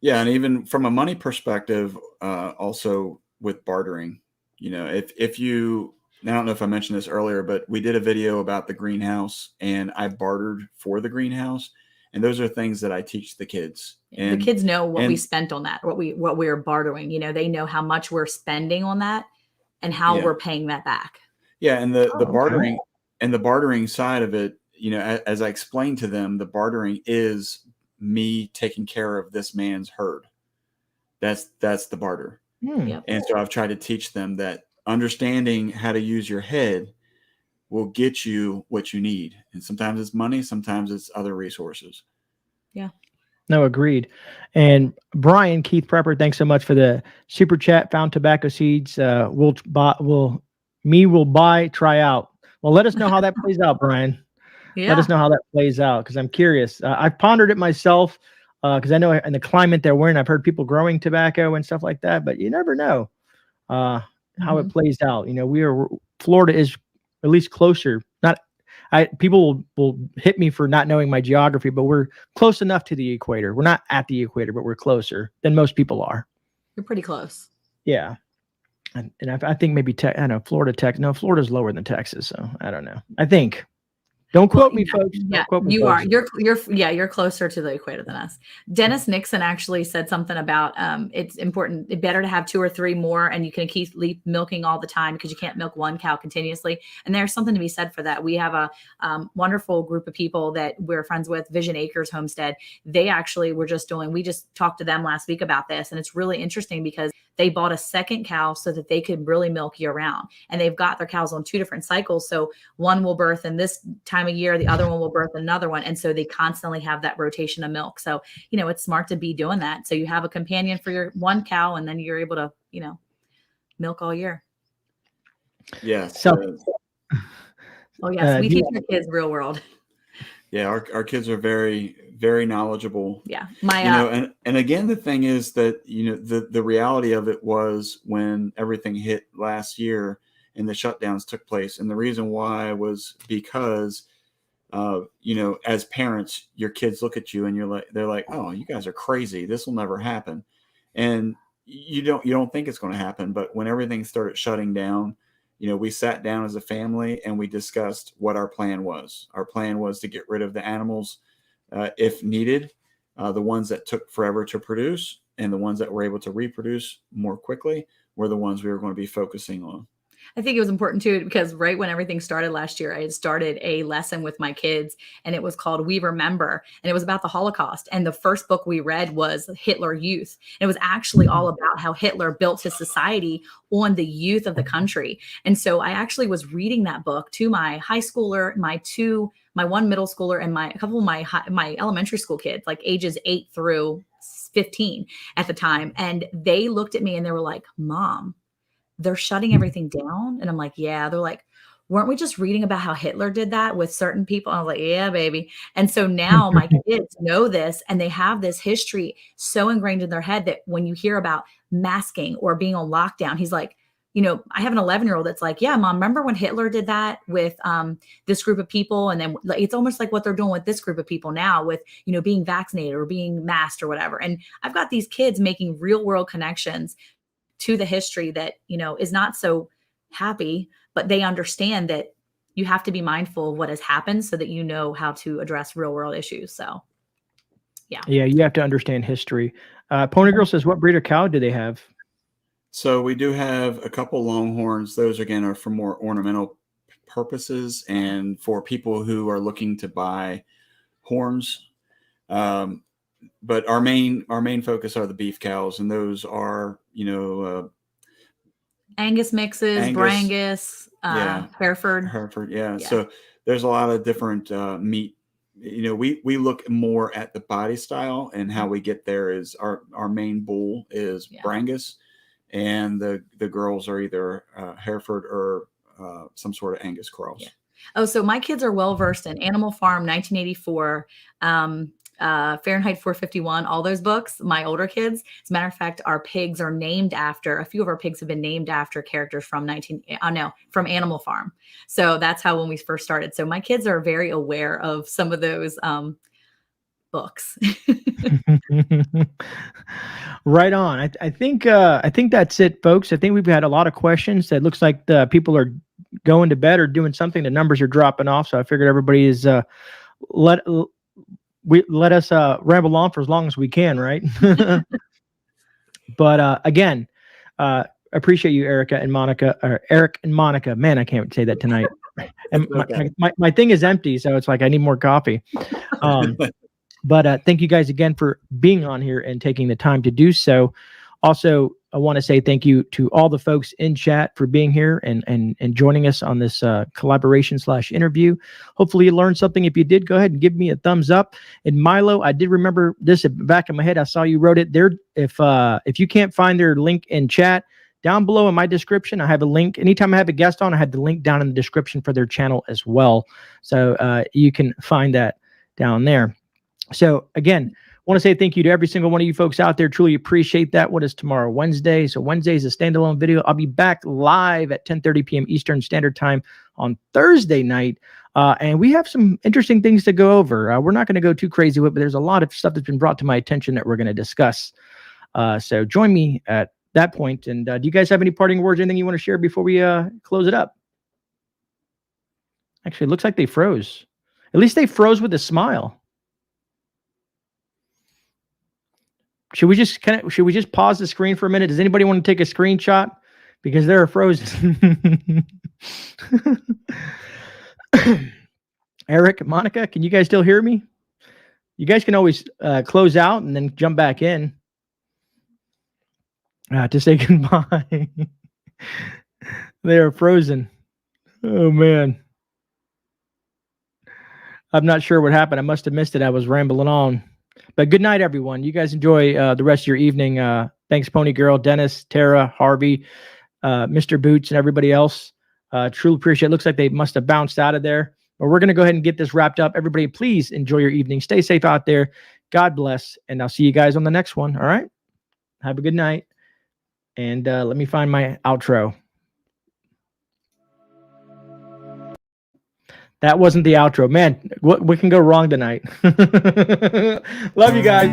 Speaker 2: Yeah, and even from a money perspective, also with bartering, if you, I don't know if I mentioned this earlier, but we did a video about the greenhouse, and I bartered for the greenhouse, and those are things that I teach the kids. And
Speaker 3: the kids know what we spent on that, what we're bartering. They know how much we're spending on that and how we're paying that back.
Speaker 2: Yeah, and the bartering and the bartering side of it, as I explained to them, the bartering is me taking care of this man's herd. That's the barter.
Speaker 3: Yep.
Speaker 2: And so I've tried to teach them that understanding how to use your head will get you what you need. And sometimes it's money, sometimes it's other resources.
Speaker 3: Yeah.
Speaker 1: No, agreed. And Brian Keith Prepper, thanks so much for the super chat. Found tobacco seeds. We'll buy, try out. Well, let us know how that plays out, Brian.
Speaker 3: Yeah.
Speaker 1: Let us know how that plays out because I'm curious. I've pondered it myself because I know in the climate that we're in, I've heard people growing tobacco and stuff like that, but you never know how it plays out. Florida is at least closer. People will hit me for not knowing my geography, but we're close enough to the equator. We're not at the equator, but we're closer than most people are.
Speaker 3: You're pretty close.
Speaker 1: Yeah. And I think maybe Florida's lower than Texas. So I don't know. I think. Don't quote me, folks.
Speaker 3: Yeah, you are. You're closer to the equator than us. Dennis Nixon actually said something about it's important. It's better to have 2 or 3 more, and you can keep milking all the time because you can't milk one cow continuously. And there's something to be said for that. We have a wonderful group of people that we're friends with, Vision Acres Homestead. They actually we just talked to them last week about this, and it's really interesting because they bought a second cow so that they could really milk year round. And they've got their cows on 2 different cycles. So one will birth in this time of year, the other one will birth another one. And so they constantly have that rotation of milk. So, it's smart to be doing that. So you have a companion for your one cow, and then you're able to, milk all year.
Speaker 2: Yeah.
Speaker 3: Oh, yes. We teach our kids real world.
Speaker 2: Yeah. Our kids are very, very knowledgeable.
Speaker 3: Yeah.
Speaker 2: And again, the thing is that, the reality of it was when everything hit last year and the shutdowns took place. And the reason why was because, as parents, your kids look at you and they're like, oh, you guys are crazy. This will never happen. And you don't think it's going to happen. But when everything started shutting down, we sat down as a family and we discussed what our plan was. Our plan was to get rid of the animals if needed, the ones that took forever to produce and the ones that were able to reproduce more quickly were the ones we were going to be focusing on.
Speaker 3: I think it was important too, because right when everything started last year, I had started a lesson with my kids and it was called We Remember. And it was about the Holocaust. And the first book we read was Hitler Youth. And it was actually all about how Hitler built his society on the youth of the country. And so I actually was reading that book to my high schooler, my one middle schooler, and a couple of my elementary school kids, like ages 8 through 15 at the time. And they looked at me and they were like, Mom, they're shutting everything down. And I'm like, yeah. They're like, weren't we just reading about how Hitler did that with certain people? I was like, yeah, baby. And so now my kids know this and they have this history so ingrained in their head that when you hear about masking or being on lockdown, he's like, I have an 11-year-old that's like, yeah, Mom, remember when Hitler did that with this group of people? And then it's almost like what they're doing with this group of people now with, being vaccinated or being masked or whatever. And I've got these kids making real world connections to the history that, is not so happy, but they understand that you have to be mindful of what has happened so that you know how to address real world issues. So, yeah.
Speaker 1: Yeah, you have to understand history. Pony Girl says, what breed of cow do they have?
Speaker 2: So we do have a couple Longhorns. Those, again, are for more ornamental purposes and for people who are looking to buy horns. But our main focus are the beef cows, and those are,
Speaker 3: Angus mixes, Brangus, Hereford.
Speaker 2: Yeah. So there's a lot of different meat we look more at the body style, and how we get there is our main bull is Brangus, and the girls are either Hereford or some sort of Angus cross.
Speaker 3: Yeah. Oh, so my kids are well versed in Animal Farm, 1984, Fahrenheit 451, all those books. My older kids, as a matter of fact, our pigs are named after, a few of our pigs have been named after characters from from Animal Farm. So that's how, when we first started. So my kids are very aware of some of those books.
Speaker 1: Right on. I think that's it, folks. I think we've had a lot of questions. It looks like the people are going to bed or doing something. The numbers are dropping off, so I figured everybody is let us ramble on for as long as we can, right? But again, appreciate you, Erica and Monica, or Eric and Monica. Man, I can't say that tonight. And my thing is empty, so it's like I need more coffee. But thank you guys again for being on here and taking the time to do so. Also, I want to say thank you to all the folks in chat for being here and joining us on this collaboration/interview. Hopefully you learned something. If you did, go ahead and give me a thumbs up. And Milo, I did remember this back in my head. I saw you wrote it there. If you can't find their link in chat, down below in my description, I have a link. Anytime I have a guest on, I have the link down in the description for their channel as well. So you can find that down there. So again, I want to say thank you to every single one of you folks out there. Truly appreciate that. What is tomorrow? Wednesday. So Wednesday is a standalone video. I'll be back live at 10:30 p.m. Eastern Standard Time on Thursday night. And we have some interesting things to go over. We're not going to go too crazy with it, but there's a lot of stuff that's been brought to my attention that we're going to discuss. So join me at that point. And do you guys have any parting words, anything you want to share before we close it up? Actually, it looks like they froze. At least they froze with a smile. Should we just pause the screen for a minute? Does anybody want to take a screenshot? Because they're frozen. Eric, Monica, can you guys still hear me? You guys can always close out and then jump back in to say goodbye. They are frozen. Oh, man. I'm not sure what happened. I must have missed it. I was rambling on. But good night, everyone. You guys enjoy the rest of your evening. Thanks, Pony Girl, Dennis, Tara, Harvey, Mr. Boots, and everybody else. Truly appreciate it. Looks like they must have bounced out of there. But we're going to go ahead and get this wrapped up. Everybody, please enjoy your evening. Stay safe out there. God bless. And I'll see you guys on the next one. All right? Have a good night. And let me find my outro. That wasn't the outro. Man, what can go wrong tonight? Love you guys.